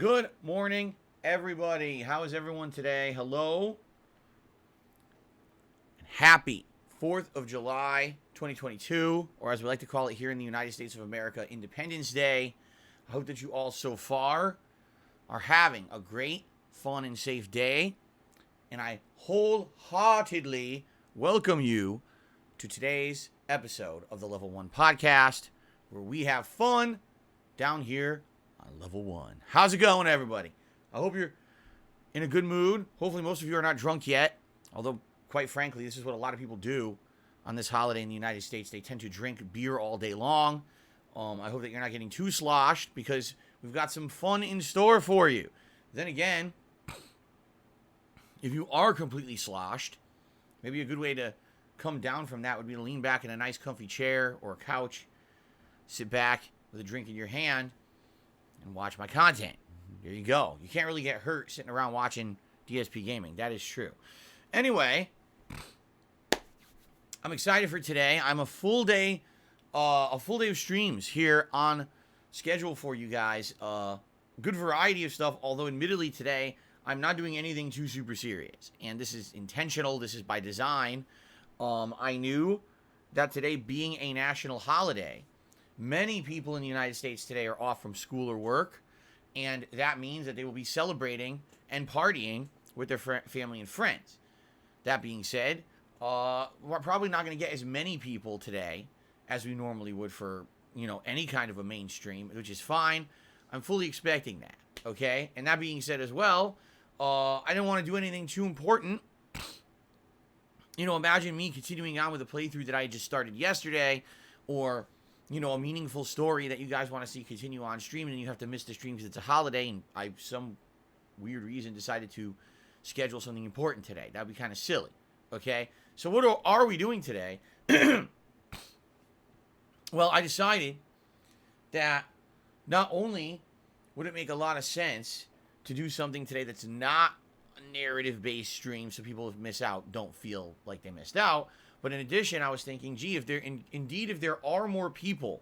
Good morning, everybody. How is everyone today? Hello. Happy 4th of July, 2022, or as we like to call it here in the United States of America, Independence Day. I hope that you all so far are having a great, fun, and safe day. And I wholeheartedly welcome you to today's episode of the Level 1 podcast, where we have fun down here on Level 1. How's it going, everybody? I hope you're in a good mood. Hopefully most of you are not drunk yet, although quite frankly, this is what a lot of people do on this holiday in the United States. They tend to drink beer all day long. I hope that you're not getting too sloshed, because we've got some fun in store for you. Then again, if you are completely sloshed, maybe a good way to come down from that would be to lean back in a nice comfy chair or a couch, sit back with a drink in your hand, and watch my content. There you go. You can't really get hurt sitting around watching DSPGaming. That is true. Anyway, I'm excited for today. I'm a full day of streams here on schedule for you guys. Good variety of stuff, although admittedly today I'm not doing anything too super serious. And this is intentional. This is by design. I knew that today being a national holiday, many people in the United States today are off from school or work, and that means that they will be celebrating and partying with their family and friends. That being said, we're probably not going to get as many people today as we normally would for, any kind of a mainstream, which is fine. I'm fully expecting that, okay? And that being said as well, I didn't want to do anything too important. Imagine me continuing on with a playthrough that I just started yesterday, or a meaningful story that you guys want to see continue on stream, and you have to miss the stream because it's a holiday, and I, some weird reason, decided to schedule something important today. That would be kind of silly, okay? So what are we doing today? Well, I decided that not only would it make a lot of sense to do something today that's not a narrative-based stream so people who miss out don't feel like they missed out, but in addition, I was thinking, gee, if there are more people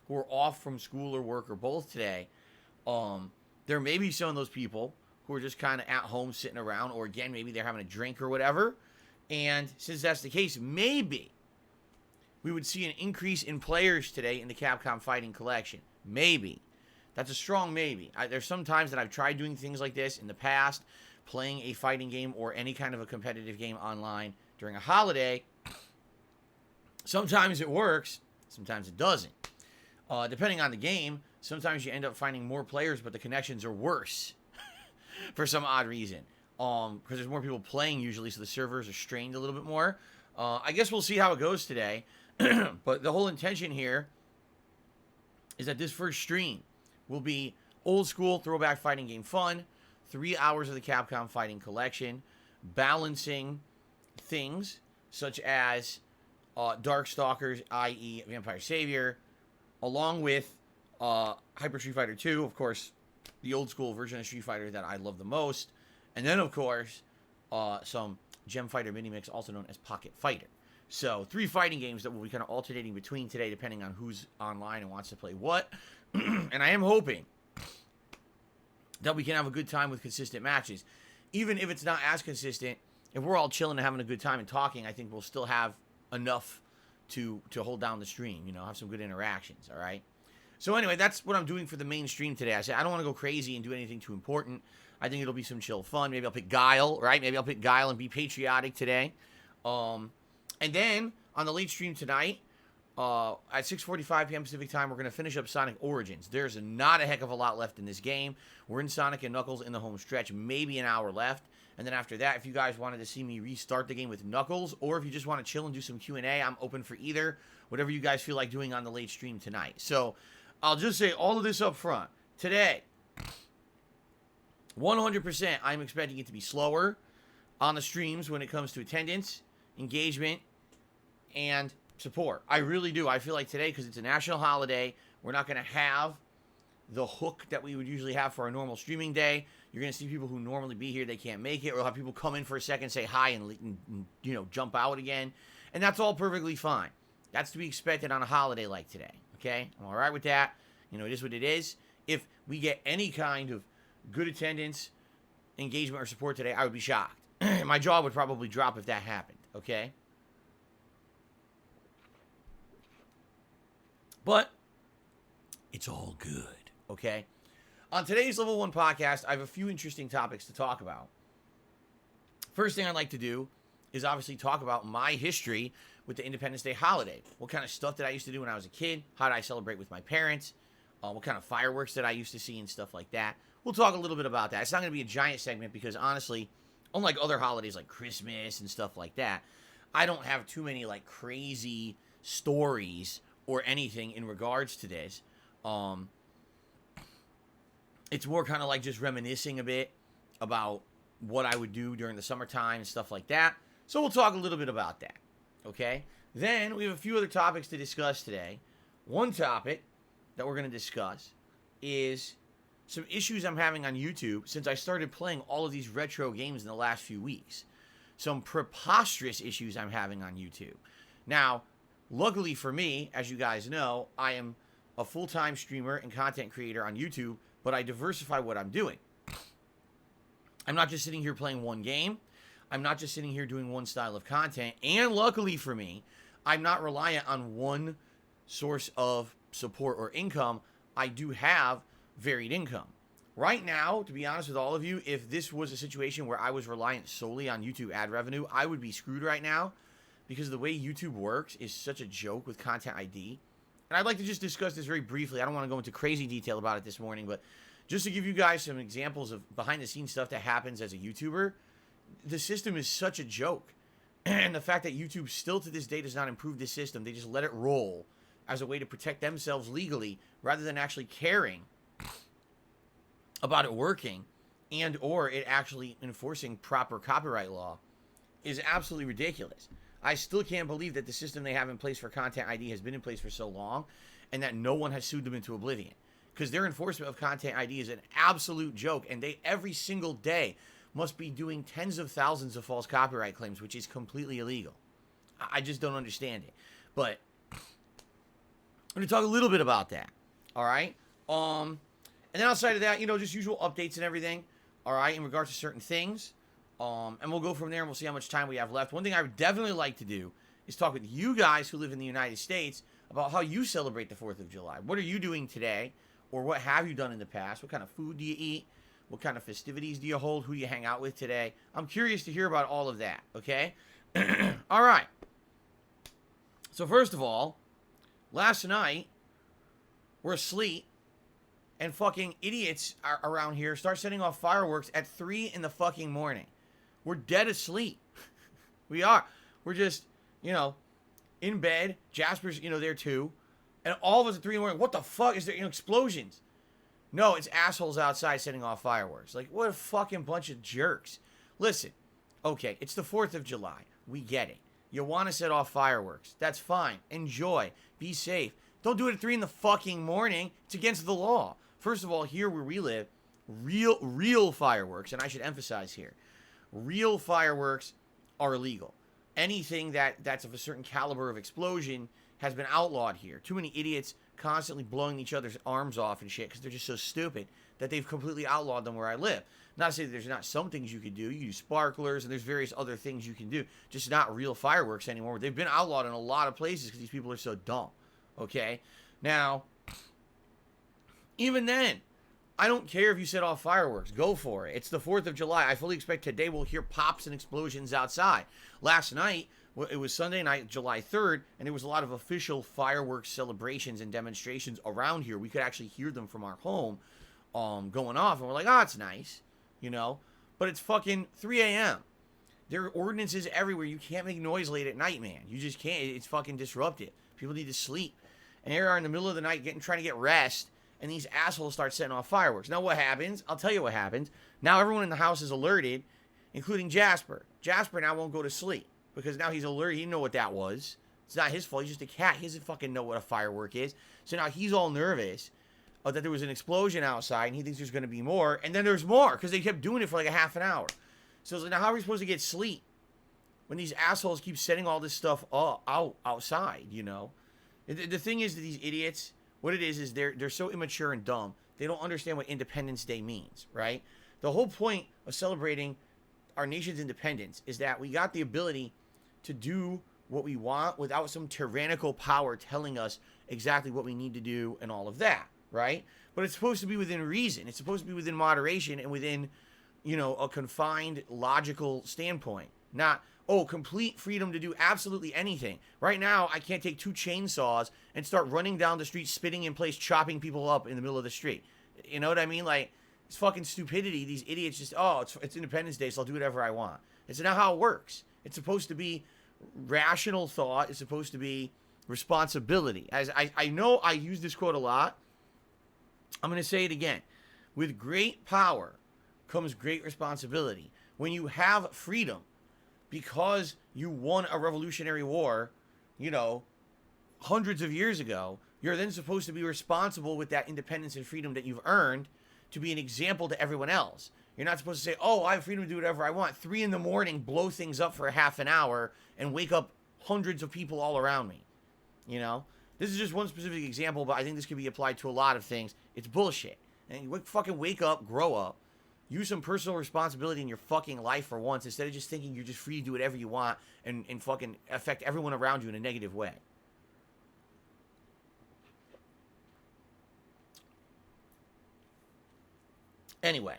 who are off from school or work or both today, there may be some of those people who are just kind of at home sitting around, or again, maybe they're having a drink or whatever. And since that's the case, maybe we would see an increase in players today in the Capcom Fighting Collection. Maybe. That's a strong maybe. There's some times that I've tried doing things like this in the past, playing a fighting game or any kind of a competitive game online during a holiday. Sometimes it works, sometimes it doesn't. Depending on the game, sometimes you end up finding more players, but the connections are worse for some odd reason. Because there's more people playing usually, so the servers are strained a little bit more. I guess we'll see how it goes today. But the whole intention here is that this first stream will be old school throwback fighting game fun, 3 hours of the Capcom Fighting Collection, balancing things such as Darkstalkers, i.e. Vampire Savior, along with Hyper Street Fighter 2, of course, the old school version of Street Fighter that I love the most, and then, of course, some Gem Fighter mini-mix, also known as Pocket Fighter. So, 3 fighting games that we'll be kind of alternating between today, depending on who's online and wants to play what. And I am hoping that we can have a good time with consistent matches. Even if it's not as consistent, if we're all chilling and having a good time and talking, I think we'll still have enough to hold down the stream, have some good interactions, all right? So anyway, that's what I'm doing for the main stream today. I said I don't want to go crazy and do anything too important. I think it'll be some chill fun. Maybe I'll pick Guile, right? Maybe I'll pick Guile and be patriotic today. And then, on the late stream tonight, at 6:45 p.m. Pacific time, we're going to finish up Sonic Origins. There's not a heck of a lot left in this game. We're in Sonic and Knuckles in the home stretch, maybe an hour left. And then after that, if you guys wanted to see me restart the game with Knuckles, or if you just want to chill and do some Q&A, I'm open for either. Whatever you guys feel like doing on the late stream tonight. So, I'll just say all of this up front. Today, 100%, I'm expecting it to be slower on the streams when it comes to attendance, engagement, and support. I really do. I feel like today, because it's a national holiday, we're not going to have the hook that we would usually have for a normal streaming day. You're going to see people who normally be here, they can't make it, or we'll have people come in for a second, say hi, and jump out again. And that's all perfectly fine. That's to be expected on a holiday like today, okay? I'm all right with that. It is what it is. If we get any kind of, good attendance, engagement, or support today, I would be shocked. My jaw would probably drop if that happened, okay? But it's all good, okay? On today's Level 1 podcast, I have a few interesting topics to talk about. First thing I'd like to do is obviously talk about my history with the Independence Day holiday. What kind of stuff did I used to do when I was a kid? How did I celebrate with my parents? What kind of fireworks did I used to see and stuff like that? We'll talk a little bit about that. It's not going to be a giant segment because honestly, unlike other holidays like Christmas and stuff like that, I don't have too many like crazy stories or anything in regards to this. It's more kind of like just reminiscing a bit about what I would do during the summertime and stuff like that. So we'll talk a little bit about that, okay? Then we have a few other topics to discuss today. One topic that we're going to discuss is some issues I'm having on YouTube since I started playing all of these retro games in the last few weeks. Some preposterous issues I'm having on YouTube. Now, luckily for me, as you guys know, I am a full-time streamer and content creator on YouTube, but I diversify what I'm doing. I'm not just sitting here playing one game. I'm not just sitting here doing one style of content. And luckily for me, I'm not reliant on one source of support or income. I do have varied income. Right now, to be honest with all of you, if this was a situation where I was reliant solely on YouTube ad revenue, I would be screwed right now because the way YouTube works is such a joke with Content ID. And I'd like to just discuss this very briefly. I don't want to go into crazy detail about it this morning, but just to give you guys some examples of behind-the-scenes stuff that happens as a YouTuber, the system is such a joke. And the fact that YouTube still to this day does not improve the system, they just let it roll as a way to protect themselves legally rather than actually caring about it working and or it actually enforcing proper copyright law is absolutely ridiculous. I still can't believe that the system they have in place for Content ID has been in place for so long and that no one has sued them into oblivion. Because their enforcement of Content ID is an absolute joke, and they every single day must be doing tens of thousands of false copyright claims, which is completely illegal. I just don't understand it. But I'm going to talk a little bit about that. All right? And then outside of that, just usual updates and everything. All right? In regards to certain things. And we'll go from there and we'll see how much time we have left. One thing I would definitely like to do is talk with you guys who live in the United States about how you celebrate the 4th of July. What are you doing today? Or what have you done in the past? What kind of food do you eat? What kind of festivities do you hold? Who do you hang out with today? I'm curious to hear about all of that, okay? All right. So first of all, last night, we're asleep, and fucking idiots are around here start setting off fireworks at 3 in the fucking morning. We're dead asleep. We are. We're just, in bed. Jasper's, there too. And all of us at 3 in the morning, what the fuck? Is there explosions? No, it's assholes outside setting off fireworks. Like, what a fucking bunch of jerks. Listen, okay, it's the 4th of July. We get it. You want to set off fireworks. That's fine. Enjoy. Be safe. Don't do it at 3 in the fucking morning. It's against the law. First of all, here where we live, real fireworks, and I should emphasize here, real fireworks are illegal. Anything that's of a certain caliber of explosion has been outlawed here. Too many idiots constantly blowing each other's arms off and shit because they're just so stupid that they've completely outlawed them where I live. Not to say that there's not some things you could do. You use sparklers and there's various other things you can do. Just not real fireworks anymore. They've been outlawed in a lot of places because these people are so dumb. Okay? Now, even then, I don't care if you set off fireworks. Go for it. It's the 4th of July. I fully expect today we'll hear pops and explosions outside. Last night, it was Sunday night, July 3rd, and there was a lot of official fireworks celebrations and demonstrations around here. We could actually hear them from our home going off, and we're like, it's nice, But it's fucking 3 a.m. There are ordinances everywhere. You can't make noise late at night, man. You just can't. It's fucking disruptive. People need to sleep. And here we are in the middle of the night trying to get rest, and these assholes start setting off fireworks. Now what happens? I'll tell you what happens. Now everyone in the house is alerted, including Jasper. Jasper now won't go to sleep because now he's alerted. He didn't know what that was. It's not his fault. He's just a cat. He doesn't fucking know what a firework is. So now he's all nervous that there was an explosion outside, and he thinks there's going to be more. And then there's more because they kept doing it for like a half an hour. So it's like, now how are we supposed to get sleep when these assholes keep setting all this stuff outside, The thing is that these idiots, what it is they're so immature and dumb they don't understand what Independence Day means, right? The whole point of celebrating our nation's independence is that we got the ability to do what we want without some tyrannical power telling us exactly what we need to do and all of that, right? But it's supposed to be within reason. It's supposed to be within moderation and within, a confined, logical standpoint. Not, complete freedom to do absolutely anything. Right now, I can't take 2 chainsaws and start running down the street, spitting in place, chopping people up in the middle of the street. You know what I mean? Like, it's fucking stupidity. These idiots just, it's Independence Day, so I'll do whatever I want. It's not how it works. It's supposed to be rational thought. It's supposed to be responsibility. As I know I use this quote a lot. I'm going to say it again. With great power comes great responsibility. When you have freedom, because you won a revolutionary war, hundreds of years ago, you're then supposed to be responsible with that independence and freedom that you've earned to be an example to everyone else. You're not supposed to say, I have freedom to do whatever I want. 3 a.m, blow things up for a half an hour and wake up hundreds of people all around me. This is just one specific example, but I think this could be applied to a lot of things. It's bullshit. And you fucking wake up, grow up, use some personal responsibility in your fucking life for once, instead of just thinking you're just free to do whatever you want and fucking affect everyone around you in a negative way. Anyway,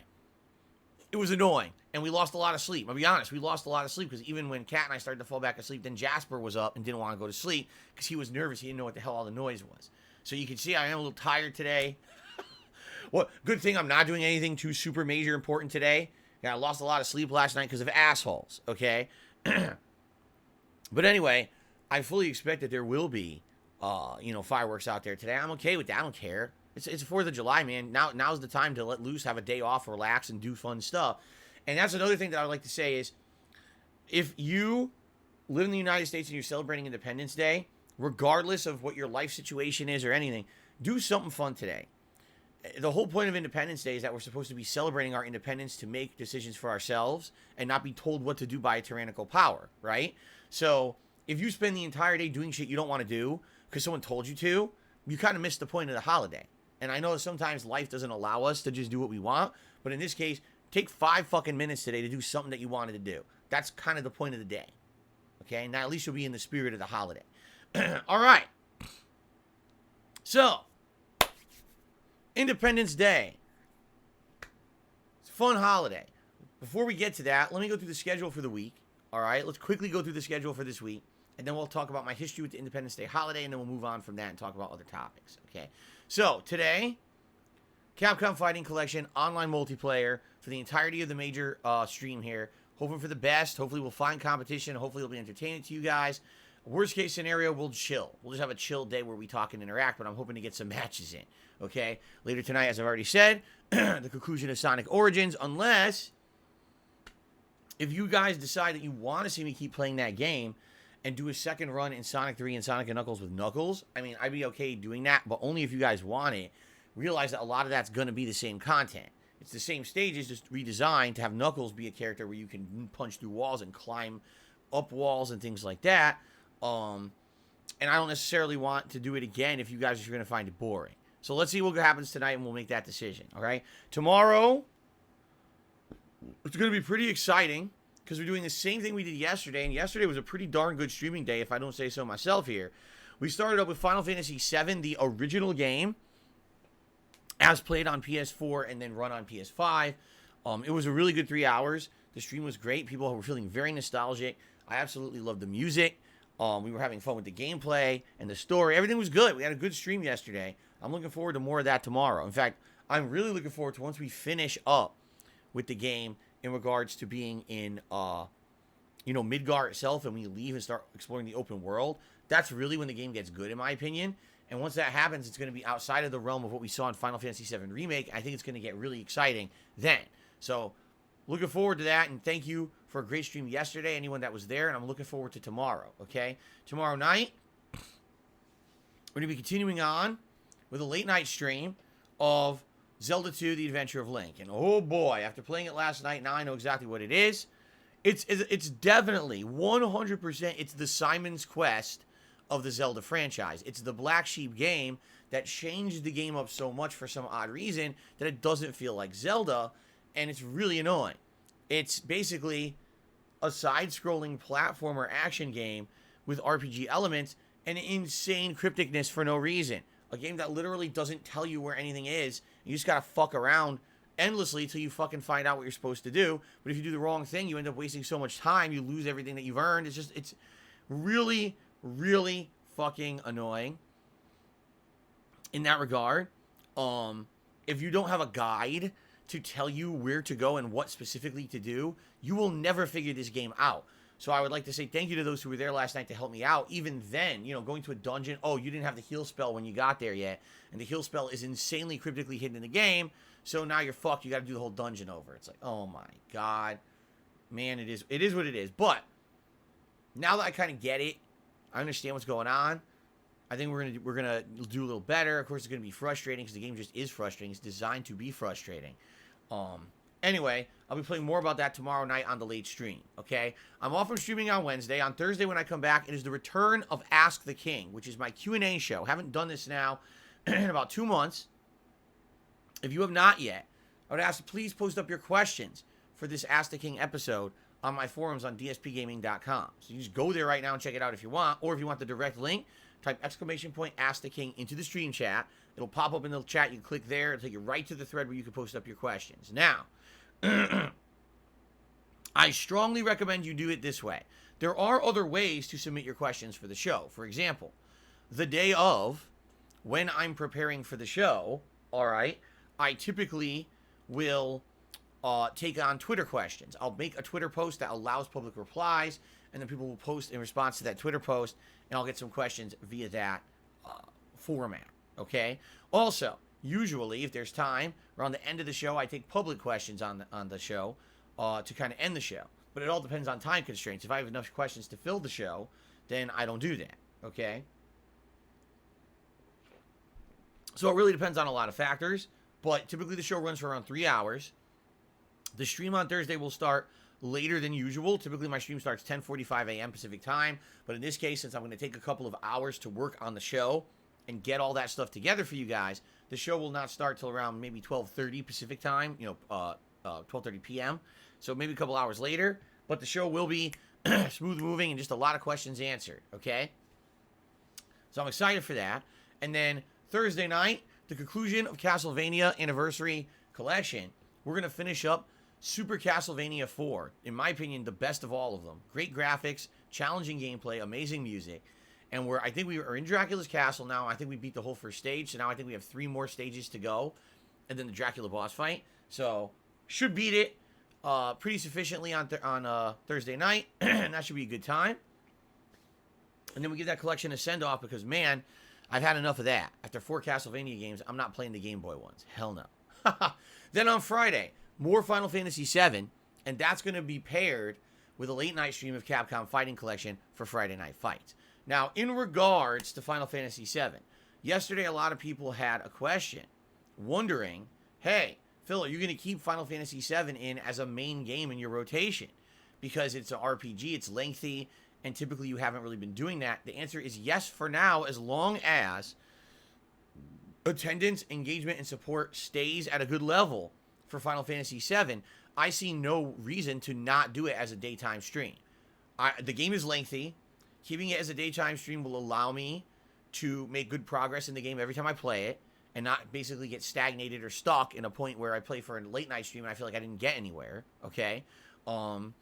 it was annoying, and we lost a lot of sleep. I'll be honest, we lost a lot of sleep, because even when Kat and I started to fall back asleep, then Jasper was up and didn't want to go to sleep, because he was nervous. He didn't know what the hell all the noise was. So you can see I am a little tired today. Well, good thing I'm not doing anything too super major important today. I lost a lot of sleep last night because of assholes, okay? But anyway, I fully expect that there will be, fireworks out there today. I'm okay with that. I don't care. It's 4th of July, man. Now's the time to let loose, have a day off, relax, and do fun stuff. And that's another thing that I would like to say is, if you live in the United States and you're celebrating Independence Day, regardless of what your life situation is or anything, do something fun today. The whole point of Independence Day is that we're supposed to be celebrating our independence to make decisions for ourselves and not be told what to do by a tyrannical power, right? So if you spend the entire day doing shit you don't want to do because someone told you to, you kind of miss the point of the holiday. And I know that sometimes life doesn't allow us to just do what we want, but in this case, take 5 fucking minutes today to do something that you wanted to do. That's kind of the point of the day. Okay? Now at least you'll be in the spirit of the holiday. All right. So, Independence Day. It's a fun holiday. Before we get to that, let me go through the schedule for the week. All right? Let's quickly go through the schedule for this week, and then we'll talk about my history with the Independence Day holiday, and then we'll move on from that and talk about other topics. Okay? So, today, Capcom Fighting Collection online multiplayer for the entirety of the major stream here. Hoping for the best. Hopefully we'll find competition. Hopefully it'll be entertaining to you guys. Worst case scenario, we'll chill. We'll just have a chill day where we talk and interact, but I'm hoping to get some matches in. Okay? Later tonight, as I've already said, the conclusion of Sonic Origins, unless if you guys decide that you want to see me keep playing that game and do a second run in Sonic 3 and Sonic & Knuckles with Knuckles, I mean, I'd be okay doing that, but only if you guys want it. Realize that a lot of that's going to be the same content. It's the same stages, just redesigned to have Knuckles be a character where you can punch through walls and climb up walls and things like that. And I don't necessarily want to do it again if you guys are going to find it boring. So let's see what happens tonight, and we'll make that decision, all right? Tomorrow, it's going to be pretty exciting because we're doing the same thing we did yesterday, and yesterday was a pretty darn good streaming day, if I don't say so myself here. We started up with Final Fantasy VII, the original game, as played on PS4 and then run on PS5. It was a really good 3 hours. The stream was great. People were feeling very nostalgic. I absolutely loved the music. We were having fun with the gameplay and the story. Everything was good. We had a good stream yesterday. I'm looking forward to more of that tomorrow. In fact, I'm really looking forward to once we finish up with the game in regards to being in, Midgar itself, and we leave and start exploring the open world. That's really when the game gets good, in my opinion. And once that happens, it's going to be outside of the realm of what we saw in Final Fantasy VII Remake. I think it's going to get really exciting then. So, looking forward to that, and thank you for a great stream yesterday, anyone that was there, and I'm looking forward to tomorrow, okay? Tomorrow night, we're going to be continuing on with a late-night stream of Zelda 2, The Adventure of Link. And oh boy, after playing it last night, now I know exactly what it is. It's definitely, 100%, it's the Simon's Quest of the Zelda franchise. It's the black sheep game that changed the game up so much for some odd reason that it doesn't feel like Zelda, and it's really annoying. It's basically a side-scrolling platformer action game with RPG elements and insane crypticness for no reason. A game that literally doesn't tell you where anything is. You just gotta fuck around endlessly till you fucking find out what you're supposed to do. But if you do the wrong thing, you end up wasting so much time, you lose everything that you've earned. It's really, really fucking annoying in that regard. If you don't have a guide to tell you where to go and what specifically to do, you will never figure this game out. So I would like to say thank you to those who were there last night to help me out. Even then, you know, going to a dungeon, oh, you didn't have the heal spell when you got there yet, and the heal spell is insanely cryptically hidden in the game, so now you're fucked. You got to do the whole dungeon over. It's like, oh my god, man, it is what it is. But now that I kind of get it, I understand what's going on. I think we're gonna do a little better. Of course, it's gonna be frustrating because the game just is frustrating. It's designed to be frustrating. Anyway, I'll be playing more about that tomorrow night on the late stream, okay? I'm off from streaming on Wednesday. On Thursday when I come back, it is the return of Ask the King, which is my Q&A show. Haven't done this now in about 2 months. If you have not yet, I would ask you please post up your questions for this Ask the King episode on my forums on DSPGaming.com. So you just go there right now and check it out if you want, or if you want the direct link, type ! Ask the King into the stream chat. It'll pop up in the chat. You can click there. It'll take you right to the thread where you can post up your questions. Now, I strongly recommend you do it this way. There are other ways to submit your questions for the show. For example, the day of, when I'm preparing for the show, all right, I typically will take on Twitter questions. I'll make a Twitter post that allows public replies, and then people will post in response to that Twitter post, and I'll get some questions via that format, okay? Also, usually, if there's time, around the end of the show, I take public questions on the show to kind of end the show. But it all depends on time constraints. If I have enough questions to fill the show, then I don't do that, okay? So it really depends on a lot of factors, but typically the show runs for around 3 hours. The stream on Thursday will start later than usual. Typically my stream starts 10:45 a.m. Pacific time, but in this case, since I'm going to take a couple of hours to work on the show and get all that stuff together for you guys, the show will not start till around maybe 12:30 Pacific time, 12:30 p.m. So maybe a couple hours later, but the show will be smooth moving and just a lot of questions answered, okay? So I'm excited for that. And then Thursday night, the conclusion of Castlevania Anniversary Collection, we're going to finish up Super Castlevania 4. In my opinion, the best of all of them. Great graphics, challenging gameplay, amazing music. And I think we are in Dracula's castle now. I think we beat the whole first stage. So now I think we have 3 more stages to go. And then the Dracula boss fight. So, should beat it pretty sufficiently on Thursday night. And that should be a good time. And then we give that collection a send-off because, man, I've had enough of that. After 4 Castlevania games, I'm not playing the Game Boy ones. Hell no. Then on Friday, more Final Fantasy VII. And that's going to be paired with a late-night stream of Capcom Fighting Collection for Friday Night Fights. Now, in regards to Final Fantasy VII, yesterday a lot of people had a question, wondering, hey, Phil, are you going to keep Final Fantasy VII in as a main game in your rotation? Because it's an RPG, it's lengthy, and typically you haven't really been doing that. The answer is yes for now, as long as attendance, engagement, and support stays at a good level for Final Fantasy VII. I see no reason to not do it as a daytime stream. The game is lengthy. Keeping it as a daytime stream will allow me to make good progress in the game every time I play it and not basically get stagnated or stuck in a point where I play for a late night stream and I feel like I didn't get anywhere, okay? And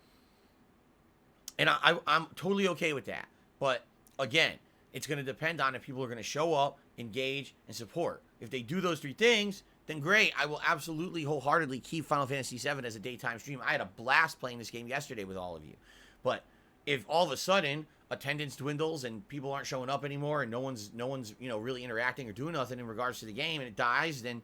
I'm totally okay with that. But, again, it's going to depend on if people are going to show up, engage, and support. If they do those 3 things, then great. I will absolutely wholeheartedly keep Final Fantasy VII as a daytime stream. I had a blast playing this game yesterday with all of you. But if all of a sudden attendance dwindles and people aren't showing up anymore and no one's really interacting or doing nothing in regards to the game and it dies, then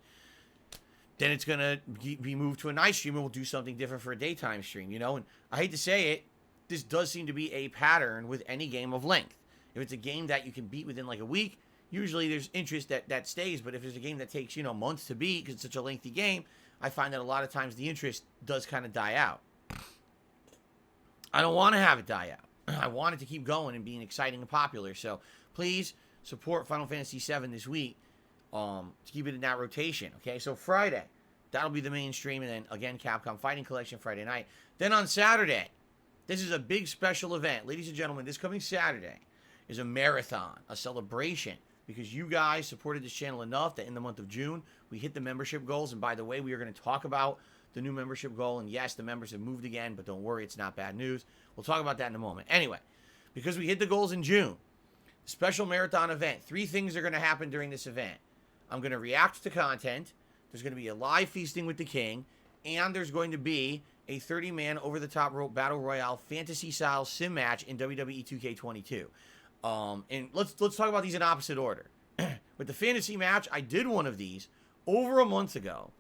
it's gonna be moved to a night stream and we'll do something different for a daytime stream, and I hate to say it, this does seem to be a pattern with any game of length. If it's a game that you can beat within like a week, usually there's interest that stays. But if there's a game that takes months to beat because it's such a lengthy game, I find that a lot of times the interest does kind of die out. I don't want to have it die out. I want it to keep going and being exciting and popular. So please support Final Fantasy VII this week to keep it in that rotation. Okay, so Friday, that'll be the main stream. And then, again, Capcom Fighting Collection Friday night. Then on Saturday, this is a big special event. Ladies and gentlemen, this coming Saturday is a marathon, a celebration, because you guys supported this channel enough that in the month of June, we hit the membership goals. And by the way, we are going to talk about the new membership goal. And yes, the members have moved again, but don't worry, it's not bad news. We'll talk about that in a moment. Anyway, because we hit the goals in June, special marathon event. 3 things are going to happen during this event. I'm going to react to content. There's going to be a live Feasting with the King. And there's going to be a 30-man over-the-top rope battle royale fantasy-style sim match in WWE 2K22. And let's talk about these in opposite order. With the fantasy match, I did one of these over a month ago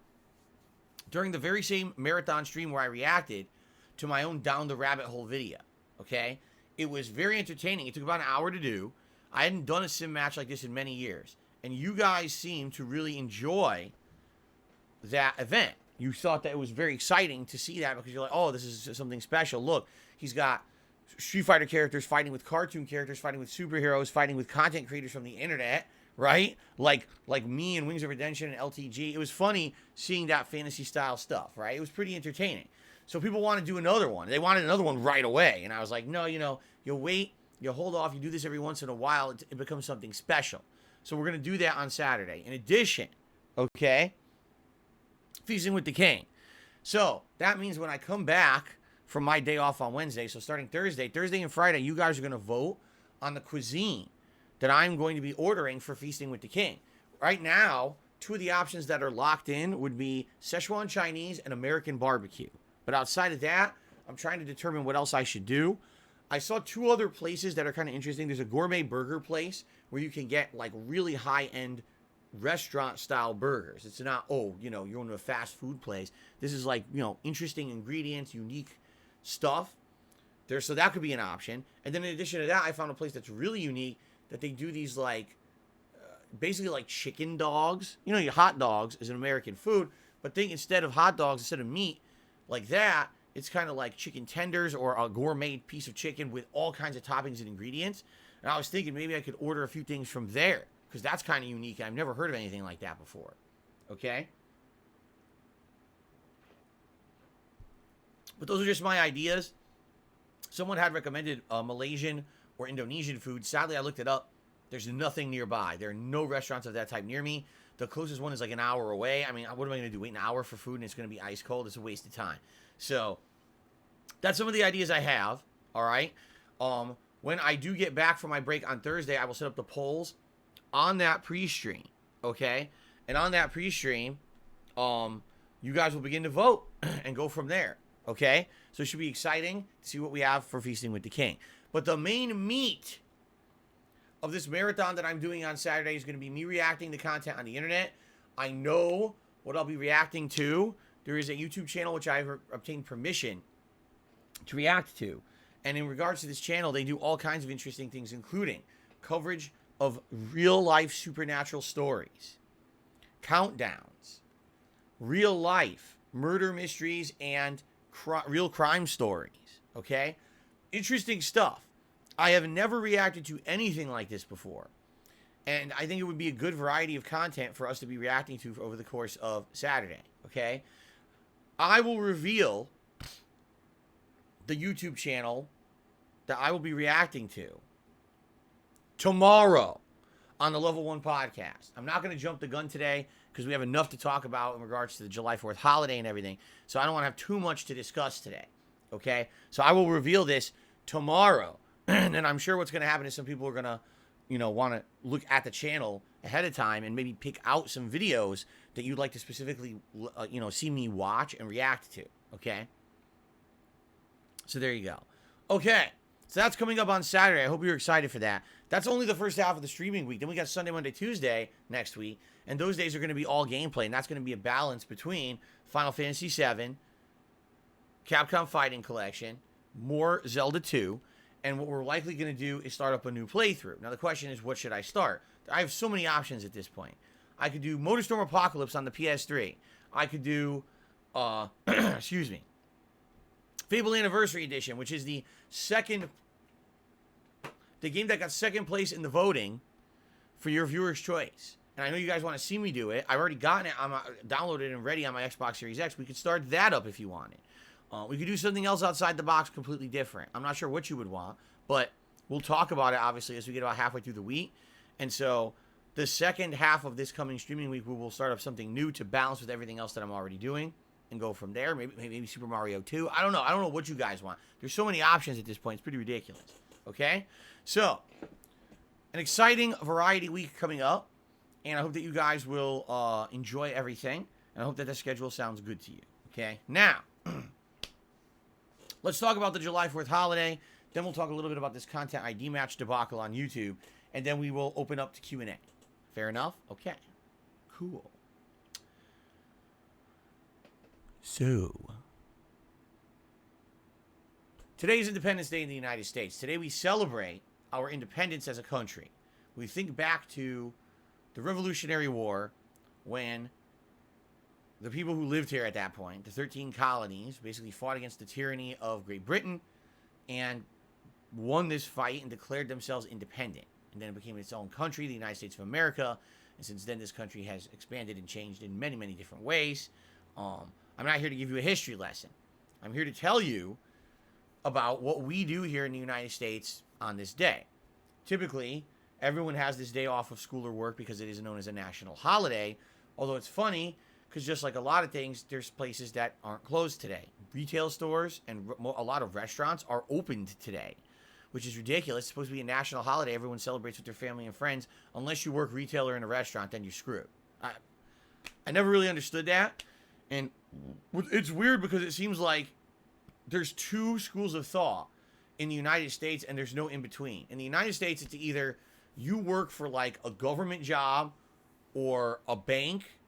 during the very same marathon stream where I reacted to my own Down the Rabbit Hole video. Okay? It was very entertaining. It took about an hour to do. I hadn't done a sim match like this in many years. And you guys seem to really enjoy that event. You thought that it was very exciting to see that because you're like, oh, this is something special. Look, he's got Street Fighter characters fighting with cartoon characters, fighting with superheroes, fighting with content creators from the internet, right? Like me and Wings of Redemption and LTG. It was funny seeing that fantasy style stuff, right? It was pretty entertaining. So people want to do another one. They wanted another one right away. And I was like, no, you wait, you hold off, you do this every once in a while, it becomes something special. So we're going to do that on Saturday. In addition, okay, Feasting with the King. So that means when I come back from my day off on Wednesday, so starting Thursday and Friday, you guys are going to vote on the cuisine that I'm going to be ordering for Feasting with the King. Right now, 2 of the options that are locked in would be Szechuan Chinese and American barbecue. But outside of that, I'm trying to determine what else I should do. I saw 2 other places that are kind of interesting. There's a gourmet burger place where you can get like really high-end restaurant-style burgers. It's not, you're going to a fast food place. This is like, interesting ingredients, unique stuff. So that could be an option. And then in addition to that, I found a place that's really unique that they do these like, basically like chicken dogs. Your hot dogs is an American food, but think instead of hot dogs, instead of meat like that, it's kind of like chicken tenders or a gourmet piece of chicken with all kinds of toppings and ingredients. And I was thinking maybe I could order a few things from there because that's kind of unique. I've never heard of anything like that before. Okay? But those are just my ideas. Someone had recommended Malaysian or Indonesian food. Sadly, I looked it up. There's nothing nearby. There are no restaurants of that type near me. The closest one is like an hour away. I mean, what am I going to do? Wait an hour for food and it's going to be ice cold? It's a waste of time. So that's some of the ideas I have. All right. When I do get back from my break on Thursday, I will set up the polls on that pre-stream. Okay. And on that pre-stream, you guys will begin to vote and go from there. Okay. So it should be exciting to see what we have for Feasting with the King. But the main meat of this marathon that I'm doing on Saturday is going to be me reacting to content on the internet. I know what I'll be reacting to. There is a YouTube channel which I've obtained permission to react to. And in regards to this channel, they do all kinds of interesting things, including coverage of real-life supernatural stories, countdowns, real-life murder mysteries, and real crime stories. Okay? Interesting stuff. I have never reacted to anything like this before. And I think it would be a good variety of content for us to be reacting to over the course of Saturday. Okay? I will reveal the YouTube channel that I will be reacting to tomorrow on the Level 1 podcast. I'm not going to jump the gun today because we have enough to talk about in regards to the July 4th holiday and everything. So I don't want to have too much to discuss today. Okay? So I will reveal this tomorrow. And then I'm sure what's going to happen is some people are going to, want to look at the channel ahead of time and maybe pick out some videos that you'd like to specifically, see me watch and react to. Okay? So there you go. Okay. So that's coming up on Saturday. I hope you're excited for that. That's only the first half of the streaming week. Then we got Sunday, Monday, Tuesday next week. And those days are going to be all gameplay. And that's going to be a balance between Final Fantasy VII, Capcom Fighting Collection, more Zelda 2, and what we're likely going to do is start up a new playthrough. Now, the question is, what should I start? I have so many options at this point. I could do MotorStorm Apocalypse on the PS3. I could do, excuse me, Fable Anniversary Edition, which is the second the game that got second place in the voting for your viewer's choice. And I know you guys want to see me do it. I've already gotten it. I'm downloaded and ready on my Xbox Series X. We could start that up if you want it. We could do something else outside the box completely different. I'm not sure what you would want, but we'll talk about it, obviously, as we get about halfway through the week. And so the second half of this coming streaming week, we will start up something new to balance with everything else that I'm already doing and go from there. Maybe Super Mario 2. I don't know. I don't know what you guys want. There's so many options at this point. It's pretty ridiculous. Okay? So, an exciting variety week coming up. And I hope that you guys will enjoy everything. And I hope that the schedule sounds good to you. Okay? Now, let's talk about the July 4th holiday. Then we'll talk a little bit about this content ID match debacle on YouTube. And then we will open up to Q&A. Fair enough? Okay. Cool. So, today is Independence Day in the United States. Today we celebrate our independence as a country. We think back to the Revolutionary War when the people who lived here at that point, the 13 colonies, basically fought against the tyranny of Great Britain and won this fight and declared themselves independent. And then it became its own country, the United States of America. And since then, this country has expanded and changed in many, many different ways. I'm not here to give you a history lesson. I'm here to tell you about what we do here in the United States on this day. Typically, everyone has this day off of school or work because it is known as a national holiday. Although it's funny, because just like a lot of things, there's places that aren't closed today. Retail stores and a lot of restaurants are opened today, which is ridiculous. It's supposed to be a national holiday. Everyone celebrates with their family and friends. Unless you work retail or in a restaurant, then you're screwed. I never really understood that. And it's weird because it seems like there's two schools of thought in the United States and there's no in between. In the United States, it's either you work for like a government job or a bank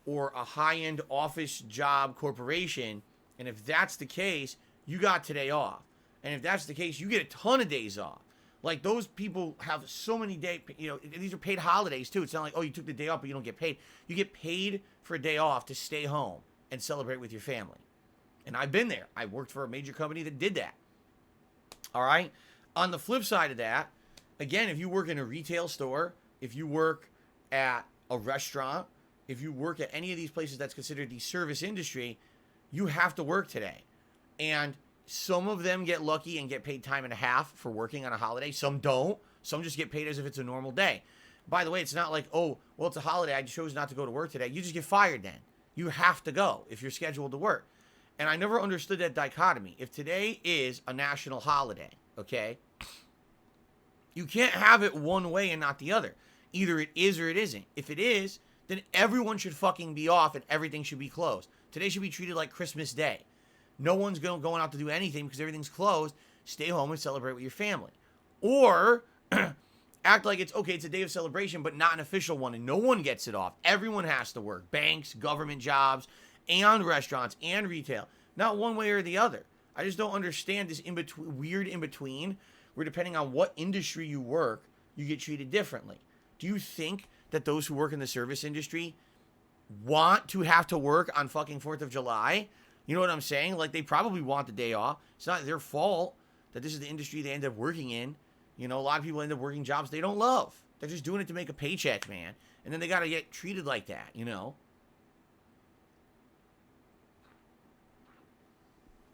or a high-end office job corporation. And if that's the case, you got today off. And if that's the case, you get a ton of days off. Like, those people have so many days, these are paid holidays, too. It's not like, oh, you took the day off, but you don't get paid. You get paid for a day off to stay home and celebrate with your family. And I've been there. I worked for a major company that did that. All right? On the flip side of that, again, if you work in a retail store, if you work at a restaurant, if you work at any of these places that's considered the service industry, you have to work today. And some of them get lucky and get paid time and a half for working on a holiday. Some don't. Some just get paid as if it's a normal day. By the way, it's not like, oh, well, it's a holiday. I chose not to go to work today. You just get fired then. You have to go if you're scheduled to work. And I never understood that dichotomy. If today is a national holiday, okay, you can't have it one way and not the other. Either it is or it isn't. If it is, then everyone should fucking be off and everything should be closed. Today should be treated like Christmas Day. No one's going out to do anything because everything's closed. Stay home and celebrate with your family. Or act like it's okay, it's a day of celebration, but not an official one, and no one gets it off. Everyone has to work. Banks, government jobs, and restaurants, and retail. Not one way or the other. I just don't understand this weird in-between where depending on what industry you work, you get treated differently. Do you think that those who work in the service industry want to have to work on fucking 4th of July? You know what I'm saying? Like, they probably want the day off. It's not their fault that this is the industry they end up working in. A lot of people end up working jobs they don't love. They're just doing it to make a paycheck, man. And then they got to get treated like that,